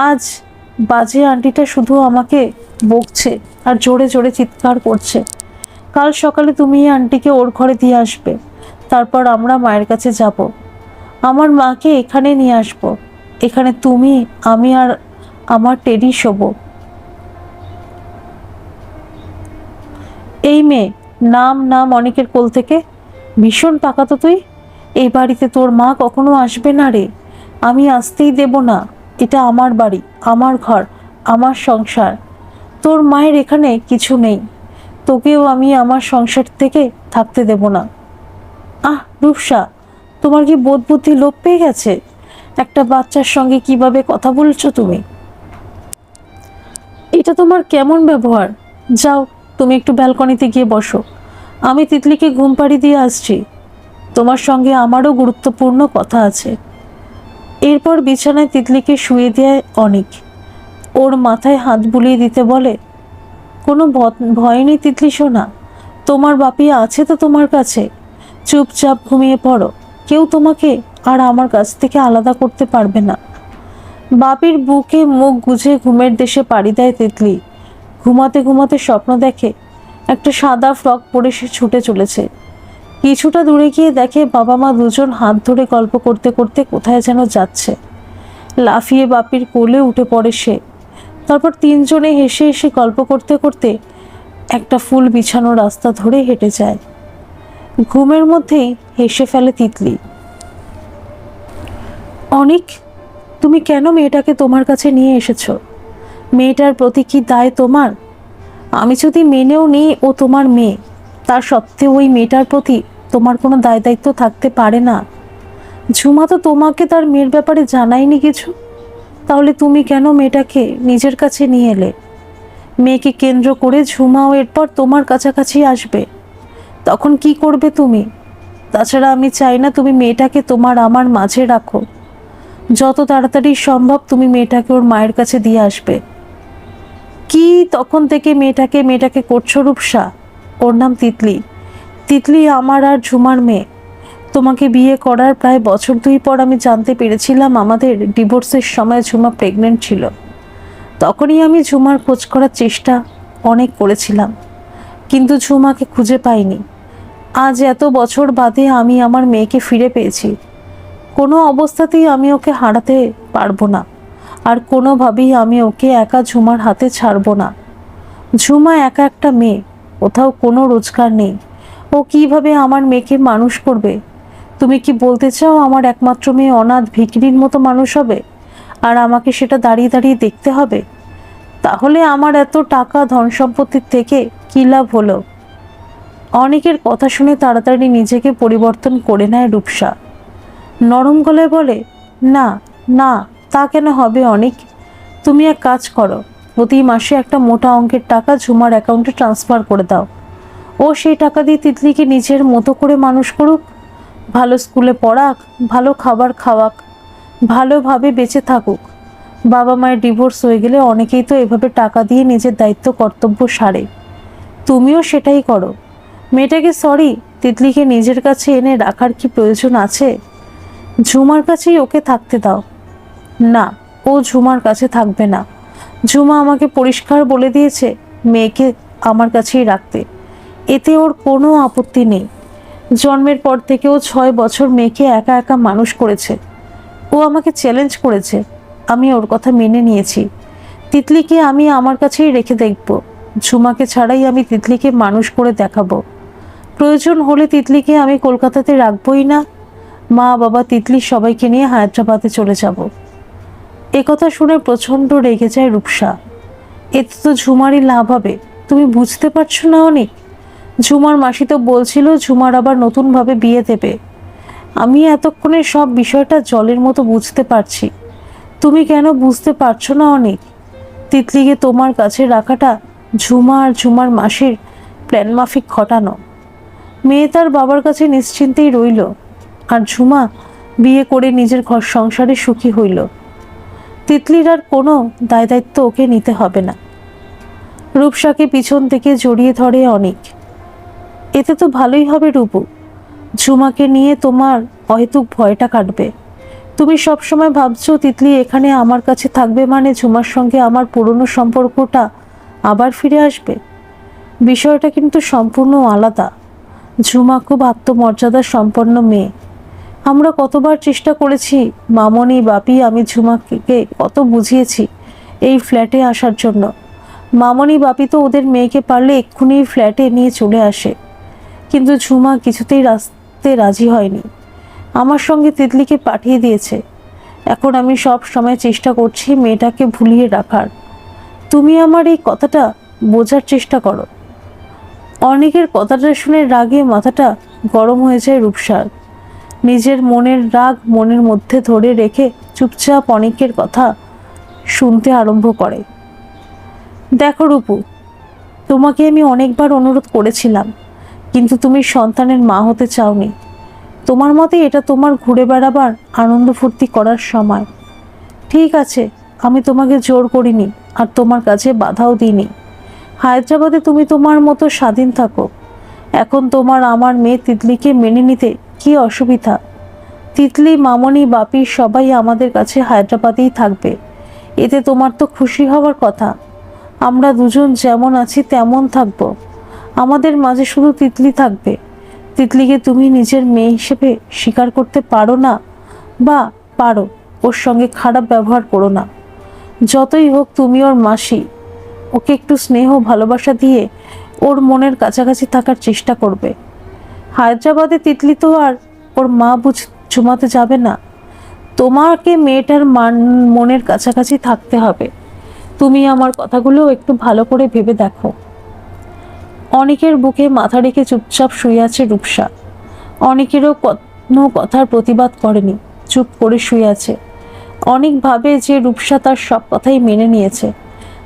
Speaker 1: আজ বাজে আন্টিটা শুধু আমাকে বকছে আর জোরে জোরে চিৎকার করছে। কাল সকালে তুমি এই আন্টিকে ওর ঘরে দিয়ে আসবে। তারপর আমরা মায়ের কাছে যাব। আমার মাকে এখানে নিয়ে আসবো। এখানে তুমি, আমি আর আমার টেডি শোবো। এই মেয়ে, নাম নাম অনেকের কোল থেকে। ভীষণ পাকা তো তুই। এই বাড়িতে তোর মা কখনো আসবে না রে। আমি আসতেই দেব না। এটা আমার বাড়ি, আমার ঘর, আমার সংসার। তোর মায়ের এখানে কিছু নেই। তোকেও আমি আমার সংসার থেকে থাকতে দেব না। আহ রূপসা, তোমার কি বোধ বুদ্ধি লোপ পেয়ে গেছে? একটা বাচ্চার সঙ্গে কিভাবে কথা বলছো তুমি? এটা তোমার কেমন ব্যবহার? যাও, তুমি একটু ব্যালকনিতে গিয়ে বসো। আমি তিতলিকে ঘুম পাড়ি দিয়ে আসছি। তোমার সঙ্গে আমারও গুরুত্বপূর্ণ কথা আছে। এরপর বিছানায় তিতলিকে শুয়ে দেয় অনেক। ওর মাথায় হাত বুলিয়ে দিতে বলে, কোনো ভয় নেই তিতলি সোনা। তোমার বাপি আছে তো তোমার কাছে। চুপচাপ ঘুমিয়ে পড়ো। কেউ তোমাকে আর আমার কাছ থেকে আলাদা করতে পারবে না। বাপির বুকে মুখ গুজে ঘুমের দেশে পাড়ি দেয় তিতলি। ঘুমাতে ঘুমাতে স্বপ্ন দেখে একটা সাদা ফ্রক পরে সে ছুটে চলেছে। কিছুটা দূরে গিয়ে দেখে বাবা মা দুজন হাত ধরে গল্প করতে করতে কোথায় যেন যাচ্ছে। লাফিয়ে বাপির কোলে উঠে পড়ে সে। তারপর তিনজনে হেসে হেসে গল্প করতে করতে একটা ফুল বিছানো রাস্তা ধরে হেঁটে যায়। ঘুমের মধ্যেই হেসে ফেলে তিতলি। অনেক, তুমি কেন মেয়েটাকে তোমার কাছে নিয়ে এসেছো? মেয়েটার প্রতি কি দায় তোমার? আমি যদি মেনেও নিই ও তোমার মেয়ে, তার সত্ত্বেও ওই মেয়েটার প্রতি তোমার কোনো দায় দায়িত্ব থাকতে পারে না। ঝুমা তো তোমাকে তার মেয়ের ব্যাপারে জানায়নি কিছু। তাহলে তুমি কেন মেয়েটাকে নিজের কাছে নিয়ে এলে? মেয়েকে কেন্দ্র করে ঝুমাও এরপর তোমার কাছাকাছি আসবে। তখন কি করবে তুমি? তাছাড়া আমি চাই না তুমি মেয়েটাকে তোমার আমার মাঝে রাখো। যত তাড়াতাড়ি সম্ভব তুমি মেয়েটাকে ওর মায়ের কাছে দিয়ে আসবে। কি তখন থেকে মেয়েটাকে করছো রূপসা? ওর নাম তিতলি। তিতলি আমার আর ঝুমার মেয়ে। তোমাকে বিয়ে করার প্রায় বছর 2 পর আমি জানতে পেরেছিলাম আমাদের ডিভোর্সের সময় ঝুমা প্রেগনেন্ট ছিল। তখনই আমি ঝুমার খোঁজ করার চেষ্টা অনেক করেছিলাম, কিন্তু ঝুমাকে খুঁজে পাইনি। আজ এত বছর বাদে আমি আমার মেয়েকে ফিরে পেয়েছি। কোনো অবস্থাতেই আমি ওকে হারাতে পারবো না, আর কোনোভাবেই আমি ওকে একা ঝুমার হাতে ছাড়বো না। ঝুমা একা একটা মেয়ে, কোথাও কোনো রোজগার নেই। ও কিভাবে আমার মেয়েকে মানুষ করবে? তুমি কি বলতে চাও আমার একমাত্র মেয়ে অনাথ ভিখিরির মতো মানুষ হবে, আর আমাকে সেটা দাঁড়িয়ে দাঁড়িয়ে দেখতে হবে? তাহলে আমার এত টাকা ধন সম্পত্তির থেকে কী লাভ হলো? অনেকের কথা শুনে তাড়াতাড়ি নিজেকে পরিবর্তন করে নেয় রূপসা। নরম গলায় বলে, না না, তা কেন হবে অনেক? তুমি এক কাজ করো, প্রতি মাসে একটা মোটা অঙ্কের টাকা ঝুমার অ্যাকাউন্টে ট্রান্সফার করে দাও। ও সেই টাকা দিয়ে তিতলিকে নিজের মতো করে মানুষ করুক, ভালো স্কুলে পড়াক, ভালো খাবার খাওয়াক, ভালোভাবে বেঁচে থাকুক। বাবা মায়ের ডিভোর্স হয়ে গেলে অনেকেই তো এভাবে টাকা দিয়ে নিজের দায়িত্ব কর্তব্য সারে। তুমিও সেটাই করো। মেয়েটাকে তিতলিকে নিজের কাছে এনে রাখার কি প্রয়োজন আছে? ঝুমার কাছেই ওকে থাকতে দাও। না, ও ঝুমার কাছে থাকবে না। ঝুমা আমাকে পরিষ্কার বলে দিয়েছে মেয়েকে আমার কাছেই রাখতে। এতে ওর কোনো আপত্তি নেই। জন্মের পর থেকে ও 6 বছর মেয়েকে একা একা মানুষ করেছে। ও আমাকে চ্যালেঞ্জ করেছে, আমি ওর কথা মেনে নিয়েছি। তিতলিকে আমি আমার কাছেই রেখে দেখব। ঝুমাকে ছাড়াই আমি তিতলিকে মানুষ করে দেখাবো। প্রয়োজন হলে তিতলিকে আমি কলকাতাতে রাখবই না। মা বাবা তিতলি সবাইকে নিয়ে হায়দ্রাবাদে চলে যাব। একথা শুনে প্রচণ্ড রেগে যায় রূপসা। এতে তো ঝুমারই লাভ হবে। তুমি বুঝতে পারছো না অনেক? ঝুমার মাসি তো বলছিল ঝুমার আবার নতুনভাবে বিয়ে দেবে। আমি এতক্ষণে সব বিষয়টা জলের মতো বুঝতে পারছি। তুমি কেন বুঝতে পারছো না অনেক? তিতলিকে তোমার কাছে রাখাটা ঝুমা আর ঝুমার মাসির প্ল্যান মাফিক ঘটানো। মেয়ে তার বাবার কাছে নিশ্চিন্তেই রইল, আর ঝুমা বিয়ে করে নিজের ঘর সংসারে সুখী হইল। তিতলির আর কোনো দায়িত্ব ওকে নিতে হবে না। রূপসাকে পিছন থেকে জড়িয়ে ধরে অনেক। এতে তো ভালোই হবে রূপু, ঝুমাকে নিয়ে তোমার অহেতুক ভয়টা কাটবে। তুমি সবসময় ভাবছো তিতলি এখানে আমার কাছে থাকবে মানে ঝুমার সঙ্গে আমার পুরনো সম্পর্কটা আবার ফিরে আসবে। বিষয়টা কিন্তু সম্পূর্ণ আলাদা। ঝুমা খুব আত্মমর্যাদা সম্পন্ন মেয়ে। আমরা কতবার চেষ্টা করেছি, মামনি বাপি আমি ঝুমাকে কত বুঝিয়েছি এই ফ্ল্যাটে আসার জন্য। মামনি বাপি তো ওদের মেয়েকে পারলে এক্ষুনি ফ্ল্যাটে নিয়ে চলে আসে, কিন্তু ঝুমা কিছুতেই রাস্তে রাজি হয়নি। আমার সঙ্গে তিতলিকে পাঠিয়ে দিয়েছে। এখন আমি সব সময় চেষ্টা করছি মেয়েটাকে ভুলিয়ে রাখার। তুমি আমার এই কথাটা বোঝার চেষ্টা করো। অনেকের কথাটা শুনে রাগে মাথাটা গরম হয়ে যায় রূপসার। নিজের মনের রাগ মনের মধ্যে ধরে রেখে চুপচাপ অনেকের কথা শুনতে আরম্ভ করে। দেখো রূপু, তোমাকে আমি অনেকবার অনুরোধ করেছিলাম, কিন্তু তুমি সন্তানের মা হতে চাওনি। তোমার মতে এটা তোমার ঘুরে বেড়াবার আনন্দ ফুর্তি করার সময়। ঠিক আছে, আমি তোমাকে জোর করিনি আর তোমার কাছে বাধাও দিইনি। হায়দ্রাবাদে তুমি তোমার মতো স্বাধীন থাকো। এখন তোমার আমার মেয়ে তিতলিকে মেনে নিতে কি অসুবিধা? তিতলি মামনি বাপি সবাই আমাদের কাছে হায়দ্রাবাদেই থাকবে। এতে তোমার তো খুশি হওয়ার কথা। আমরা দুজন যেমন আছি তেমন থাকবো। আমাদের মাঝে শুধু তিতলি থাকবে। তিতলিকে তুমি নিজের মেয়ে হিসেবে স্বীকার করতে পারো না, বা পারো, ওর সঙ্গে খারাপ ব্যবহার করো না। যতই হোক তুমি ওর মাসি। ওকে একটু স্নেহ ভালোবাসা দিয়ে ওর মনের কাছাকাছি থাকার চেষ্টা করবে। হায়দ্রাবাদে তিতলি তো আর ওর মা ঝুমাতে যাবে না। তোমাকে মেয়েটার মনের কাছাকাছি থাকতে হবে। তুমি আমার কথাগুলো একটু ভালো করে ভেবে দেখো। অনেকের বুকে মাথা রেখে চুপচাপ শুয়ে আছে রূপসা। অনেকেরও কোনো কথার প্রতিবাদ করেনি, চুপ করে শুয়ে আছে। অনেক ভাবে যে রূপসা তার সব কথাই মেনে নিয়েছে,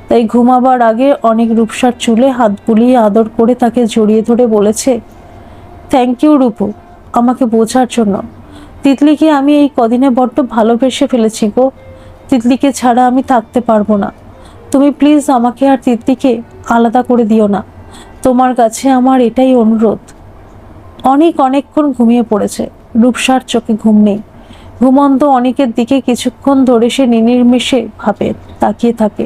Speaker 1: তাই ঘুমাবার আগে অনেক রূপসার চুলে হাত বুলিয়ে আদর করে তাকে জড়িয়ে ধরে বলেছে, থ্যাংক ইউ রূপু, আমাকে বোঝার জন্য। তিতলিকে আমি এই কদিনে বড্ড ভালোবেসে ফেলেছি গো। তিতলিকে ছাড়া আমি থাকতে পারবো না। তুমি প্লিজ আমাকে আর তিতলিকে আলাদা করে দিও না। তোমার কাছে আমার এটাই অনুরোধ। অনেকক্ষণ ঘুমিয়ে পড়েছে। রূপসার চোখে ঘুম নেই। ঘুমন্ত অনেকের দিকে কিছুক্ষণ ধরে সে নির্নিমেষে ভাবে তাকিয়ে থাকে।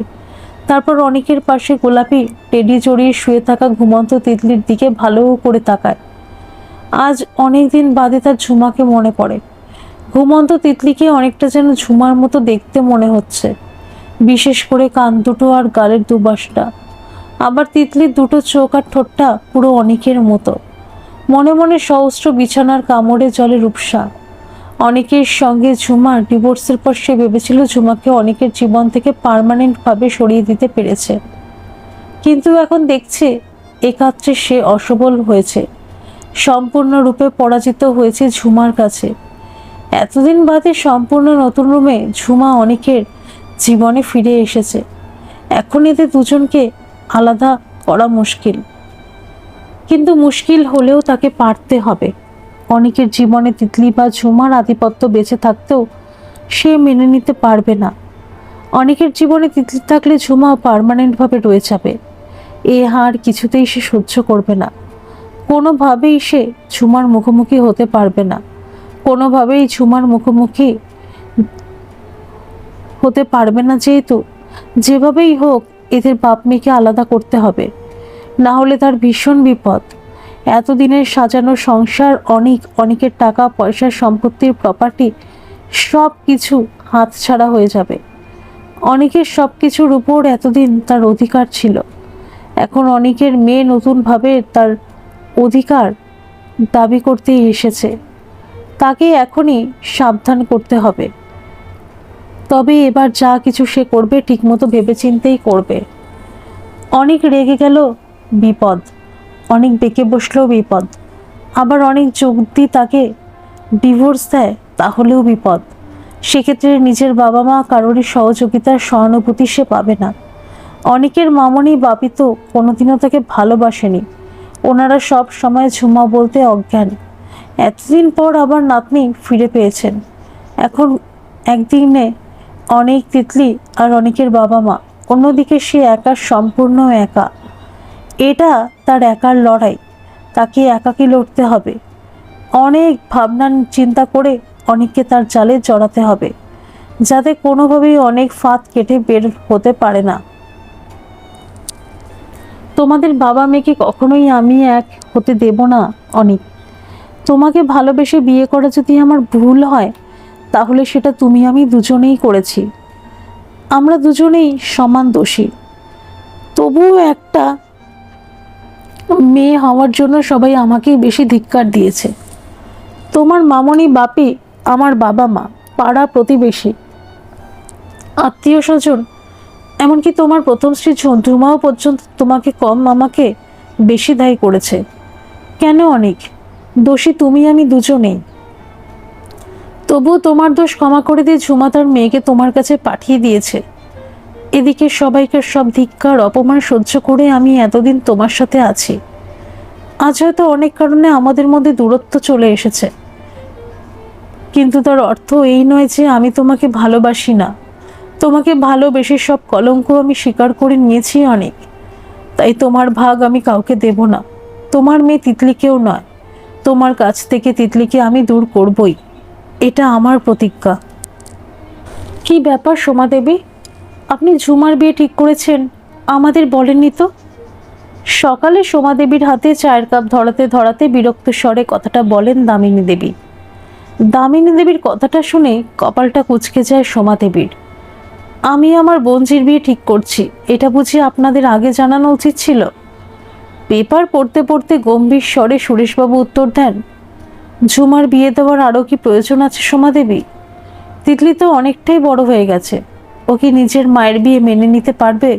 Speaker 1: তারপর অনেকের পাশে গোলাপি টেডি জড়িয়ে শুয়ে থাকা ঘুমন্ত তিতলির দিকে ভালো করে তাকায়। আজ অনেকদিন বাদে তার ঝুমাকে মনে পড়ে। ঘুমন্ত তিতলিকে অনেকটা যেন ঝুমার মতো দেখতে মনে হচ্ছে, বিশেষ করে কান দুটো আর গালের দুপাশটা। আবার তিতলির দুটো চোখ আর ঠোঁটটা পুরো অনেকের মতো। মনে মনে সহস্র বিছানার কামড়ে জলে রূপসা। অনেকের সঙ্গে ঝুমার ডিভোর্সের পর সে ভেবেছিল ঝুমাকে অনেকের জীবন থেকে পার্মানেন্টভাবে সরিয়ে দিতে পেরেছে, কিন্তু এখন দেখছে একাত্রে সে অসবল হয়েছে, সম্পূর্ণরূপে পরাজিত হয়েছে ঝুমার কাছে। এতদিন বাদে সম্পূর্ণ নতুন রূপে ঝুমা অনেকের জীবনে ফিরে এসেছে। এখন এদের দুজনকে আলাদা করা মুশকিল, কিন্তু মুশকিল হলেও তাকে পারতে হবে। অনেকের জীবনে তিতলি বা ঝুমার আধিপত্য বেঁচে থাকতেও সে মেনে নিতে পারবে না। অনেকের জীবনে তিতলি থাকলে ঝুমা পার্মানেন্টভাবে রয়ে যাবে। এ হার কিছুতেই সে সহ্য করবে না। কোনোভাবেই সে ঝুমার মুখোমুখি হতে পারবে না, কোনোভাবেই ঝুমার মুখোমুখি হতে পারবে না, যেহেতু যেভাবেই হোক এদের বাপ মেয়েকে আলাদা করতে হবে, না হলে তার ভীষণ বিপদ। এতদিনের সাজানো সংসার, অনেকের টাকা পয়সা, সম্পত্তির প্রপার্টি সব কিছু হাতছাড়া হয়ে যাবে। অনেকের সব কিছুর উপর এতদিন তার অধিকার ছিল, এখন অনেকের মেয়ে নতুনভাবে তার অধিকার দাবি করতেই এসেছে। তাকে এখনই সাবধান করতে হবে। তবে এবার যা কিছু সে করবে ঠিকমতো ভেবেচিন্তেই করবে। অনেক রেগে গেল বিপদ, অনেক বেঁকে বসলেও বিপদ, আবার অনেক যুক্তি তাকে ডিভোর্স দেয় তাহলেও বিপদ। সেক্ষেত্রে নিজের বাবা মা কারোরই সহযোগিতার সহানুভূতি সে পাবে না। অনেকের মামনি বাপি তো কোনোদিনও তাকে ভালোবাসেনি, ওনারা সব সময় ঝুমা বলতে অজ্ঞান। এতদিন পর আবার নাতনি ফিরে পেয়েছেন। এখন একদিনে অনেক তিতলি আর অনেকের বাবা মা, অন্যদিকে সে একা, সম্পূর্ণ একা। এটা তার একার লড়াই, তাকে একাকী লড়তে হবে। অনেক ভাবনা চিন্তা করে অনেককে তার জালে জড়াতে হবে, যাতে কোনোভাবেই অনেক ফাঁদ কেটে বের হতে পারে না। তোমাদের বাবা মেয়েকে কখনোই আমি এক হতে দেব না অনেক। তোমাকে ভালোবেসে বিয়ে করা যদি আমার ভুল হয়, তাহলে সেটা তুমি আমি দুজনেই করেছি। আমরা দুজনেই সমান দোষী। তবুও একটা মেয়ে হওয়ার জন্য সবাই আমাকেই বেশি ধিক্কার দিয়েছে। তোমার মামনি বাপি, আমার বাবা মা, পাড়া প্রতিবেশী, আত্মীয় স্বজন, এমনকি তোমার প্রথম স্ত্রী ঝুমাও পর্যন্ত তোমাকে কম, আমাকে বেশি দায়ী করেছে। কেন অনেক? দোষী তুমি আমি দুজনেই। তবুও তোমার দোষ ক্ষমা করে দিয়ে ঝুমা তার মেয়েকে তোমার কাছে পাঠিয়ে দিয়েছে। এদিকে সবাইকার সব ধিক্কার অপমান সহ্য করে আমি এতদিন তোমার সাথে আছি। আজ হয়তো অনেক কারণে আমাদের মধ্যে দূরত্ব চলে এসেছে, কিন্তু তার অর্থ এই নয় যে আমি তোমাকে ভালোবাসি না। তোমাকে ভালোবেসে সব কলঙ্ক আমি স্বীকার করে নিয়েছি অনেক, তাই তোমার ভাগ আমি কাউকে দেব না। তোমার মেয়ে তিতলিকেও নয়। তোমার কাছ থেকে তিতলিকে আমি দূর করবই, এটা আমার প্রতিজ্ঞা। কি ব্যাপার সোমা দেবী, আপনি ঝুমার বিয়ে ঠিক করেছেন, আমাদের বলেননি তো? সকালে সোমা দেবীর হাতে চায়ের কাপ ধরাতে ধরাতে বিরক্ত স্বরে কথাটা বলেন দামিনী দেবী। দামিনী দেবীর কথাটা শুনে কপালটা কুঁচকে যায় সোমা দেবীর। আমি আমার বোনঝির বিয়ে ঠিক করছি, এটা বুঝি আপনাদের আগে জানানো উচিত ছিল? পেপার পড়তে পড়তে গম্ভীর স্বরে সুরেশবাবু উত্তর দেন, ঝুমার বিয়ে দেওয়ার আরও কি প্রয়োজন আছে সোমা দেবী? তিতলি তো অনেকটাই বড় হয়ে গেছে, ও কি নিজের মায়ের বিয়ে মেনে নিতে পারবে?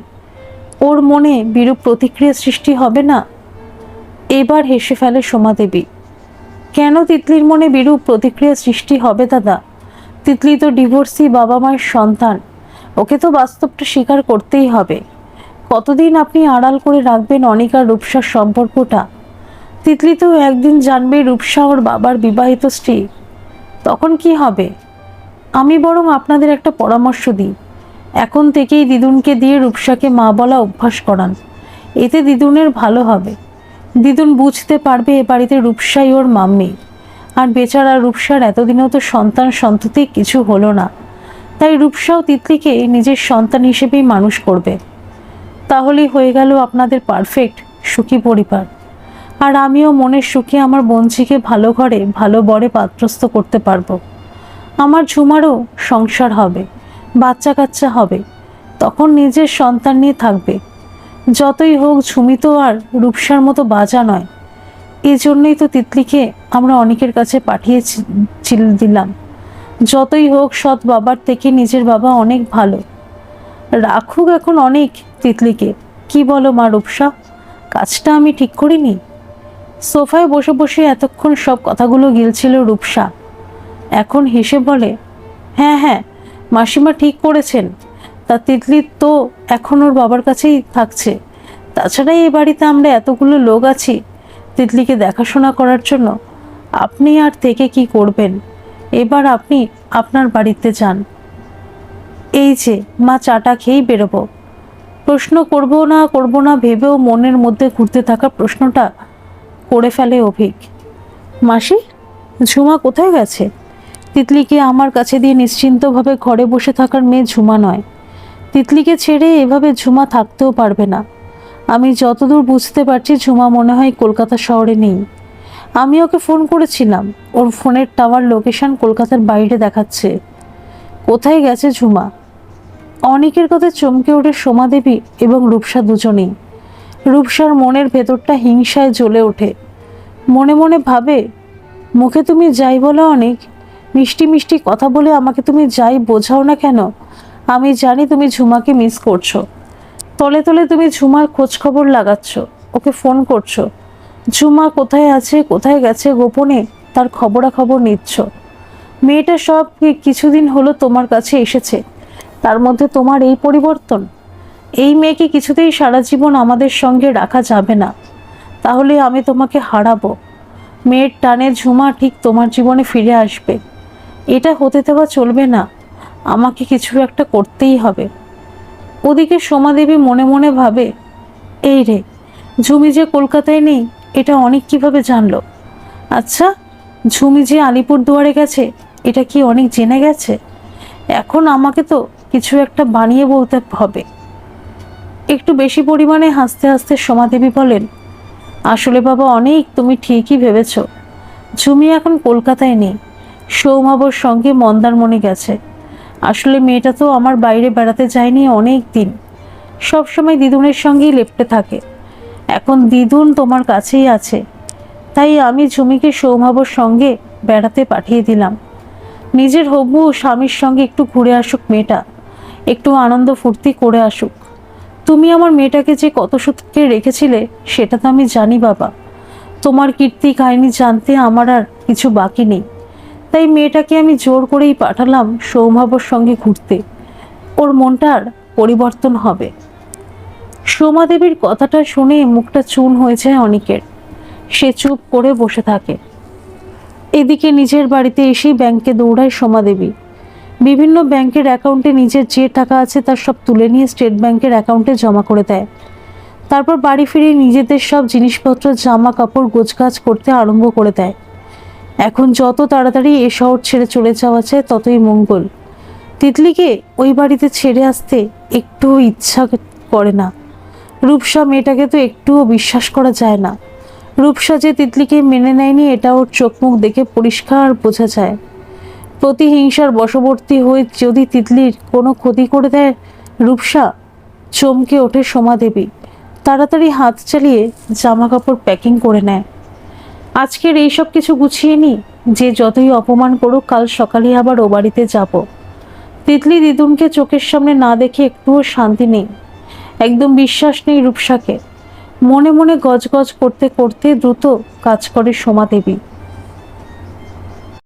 Speaker 1: ওর মনে বিরূপ প্রতিক্রিয়া সৃষ্টি হবে না? এবার হেসে ফেলে সোমা দেবী। কেন তিতলির মনে বিরূপ প্রতিক্রিয়া সৃষ্টি হবে দাদা? তিতলি তো ডিভোর্সি বাবা মায়ের সন্তান, ওকে তো বাস্তবটা স্বীকার করতেই হবে। কতদিন আপনি আড়াল করে রাখবেন অনিক আর রূপসার সম্পর্কটা? তিতলি তো একদিন জানবে রূপসা ওর বাবার বিবাহিত স্ত্রী, তখন কি হবে? আমি বরং আপনাদের একটা পরামর্শ দিই, এখন থেকেই দিদুনকে দিয়ে রূপসাকে মা বলা অভ্যাস করান। এতে দিদুনের ভালো হবে। দিদুন বুঝতে পারবে এ বাড়িতে রূপসাই ওর মাম্মি, আর বেচারা রূপসার এতদিনও তো সন্তান সন্ততি কিছু হলো না, তাই রূপসাও তিতলিকে নিজের সন্তান হিসেবেই মানুষ করবে। তাহলেই হয়ে গেল আপনাদের পারফেক্ট সুখী পরিবার। আর আমিও মনের সুখে আমার বোনঝিকে ভালো ঘরে ভালো বরে পাত্রস্থ করতে পারবো। আমার ঝুমারও সংসার হবে, বাচ্চা কাচ্চা হবে, তখন নিজের সন্তান নিয়ে থাকবে। যতই হোক ঝুমি তো আর রূপসার মতো বাজা নয়। এই জন্যই তো তিতলিকে আমরা অনেকের কাছে পাঠিয়ে দিলাম, যতই হোক সৎ বাবার থেকে নিজের বাবা অনেক ভালো। রাখুক এখন অনেক তিতলিকে। কি বলো মা রূপসা, কাজটা আমি ঠিক করিনি? সোফায় বসে বসে এতক্ষণ সব কথাগুলো গিলছিল রূপসা। এখন হেসে বলে, হ্যাঁ হ্যাঁ, মাসিমা ঠিক করেছেন। তা তিতলি তো এখন ওর বাবার কাছেই থাকছে। তাছাড়া এই বাড়িতে আমরা এতগুলো লোক আছি তিতলিকে দেখাশোনা করার জন্য। আপনি আর থেকে কি করবেন? এবার আপনি আপনার বাড়িতে যান। এই যে মা, চাটা খেয়েই বেরোবো। প্রশ্ন করব না ভেবেও মনের মধ্যে ঘুরতে থাকা প্রশ্নটা করে ফেলে অভিক। মাসি, ঝুমা কোথায় গেছে? তিতলিকে আমার কাছে দিয়ে নিশ্চিন্তভাবে ঘরে বসে থাকার মেয়ে ঝুমা নয়। তিতলিকে ছেড়ে এভাবে ঝুমা থাকতেও পারবে না। আমি যতদূর বুঝতে পারছি ঝুমা মনে হয় কলকাতা শহরে নেই। আমি ওকে ফোন করেছিলাম, ওর ফোনের টাওয়ার লোকেশন কলকাতার বাইরে দেখাচ্ছে। কোথায় গেছে ঝুমা? অনেকের কথা চমকে ওঠে সোমা দেবী এবং রূপসা দুজনেই। রূপসার মনের ভেতরটা হিংসায় জ্বলে ওঠে। মনে মনে ভাবে, মুখে তুমি যাই বলো অনেক, মিষ্টি মিষ্টি কথা বলে আমাকে তুমি যাই বোঝাও না কেন, আমি জানি তুমি ঝুমাকে মিস করছো। তলে তলে তুমি ঝুমার খোঁজ খবর লাগাচ্ছ, ওকে ফোন করছো। ঝুমা কোথায় আছে, কোথায় গেছে গোপনে তার খবরাখবর নিচ্ছ। মেয়েটা সব কিছুদিন হলো তোমার কাছে এসেছে, তার মধ্যে তোমার এই পরিবর্তন। এই মেয়েকে কিছুতেই সারা জীবন আমাদের সঙ্গে রাখা যাবে না, তাহলে আমি তোমাকে হারাবো। মেয়ের টানে ঝুমা ঠিক তোমার জীবনে ফিরে আসবে, এটা হতে দেওয়া চলবে না। আমাকে কিছু একটা করতেই হবে। ওদিকে সোমা দেবী মনে মনে ভাবে, এই রে, ঝুমি যে কলকাতায় নেই এটা অনেক কিভাবে জানলো? আচ্ছা, ঝুমি যে আলিপুরদুয়ারে গেছে এটা কি অনেক জেনে গেছে? এখন আমাকে তো কিছু একটা বানিয়ে বলতে হবে। একটু বেশি পরিমাণে হাসতে হাসতে সোমা দেবী বলেন, আসলে বাবা অনেক, তুমি ঠিকই ভেবেছ। ঝুমি এখন কলকাতায় নেই, সৌমাবর সঙ্গে মন্দারমণি গেছে। আসলে মেয়েটা তো আমার বাইরে বেড়াতে যায়নি অনেক দিন, সবসময় দিদুনের সঙ্গেই লেপ্টে থাকে। এখন দিদুন তোমার কাছেই আছে, তাই আমি ঝুমিকে সৌমাবর সঙ্গে বেড়াতে পাঠিয়ে দিলাম। নিজের হবু স্বামীর সঙ্গে একটু ঘুরে আসুক মেয়েটা, একটু আনন্দ ফুর্তি করে আসুক। তুমি আমার মেয়েটাকে যে কত সুখে রেখেছিলে সেটা তো আমি জানি বাবা। তোমার কীর্তি কাহিনী জানতে আমার আর কিছু বাকি নেই, তাই মেয়েটাকে আমি জোর করেই পাঠালাম সৌমাবর সঙ্গে ঘুরতে। ওর মনটার পরিবর্তন হবে। সোমা দেবীর কথাটা শুনে মুখটা চুন হয়ে যায় অনিকের। সে চুপ করে বসে থাকে। এদিকে নিজের বাড়িতে এসেই ব্যাংকে দৌড়ায় সোমা দেবী। বিভিন্ন ব্যাংকের অ্যাকাউন্টে নিজের যে টাকা আছে তার সব তুলে নিয়ে স্টেট ব্যাংকের অ্যাকাউন্টে জমা করে দেয়। তারপর বাড়ি ফিরে নিজেদের সব জিনিসপত্র জামা কাপড় গোছগাছ করতে আরম্ভ করে দেয়। এখন যত তাড়াতাড়ি এ শহর ছেড়ে চলে যাওয়া যায় ততই মঙ্গল। তিতলিকে ওই বাড়িতে ছেড়ে আসতে একটুও ইচ্ছা করে না। রূপসা মেয়েটাকে তো একটুও বিশ্বাস করা যায় না। রূপসা যে তিতলিকে মেনে নেয়নি এটা ওর চোখ মুখ দেখে পরিষ্কার বোঝা যায়। প্রতিহিংসার বশবর্তী হয়ে যদি তিতলির কোনো ক্ষতি করে দেয় রূপসা, চমকে ওঠে সোমা দেবী। তাড়াতাড়ি হাত চালিয়ে জামা কাপড় প্যাকিং করে নেয়। আজকের এইসব কিছু গুছিয়ে নি, যে যতই অপমান করুক কাল সকালে আবার ও বাড়িতে যাব। তিতলি দিদুনকে চোখের সামনে না দেখে একটুও শান্তি নেই, একদম বিশ্বাস নেই রূপসাকে। মনে মনে গজগজ করতে করতে দ্রুত কাজ করে সোমা দেবী।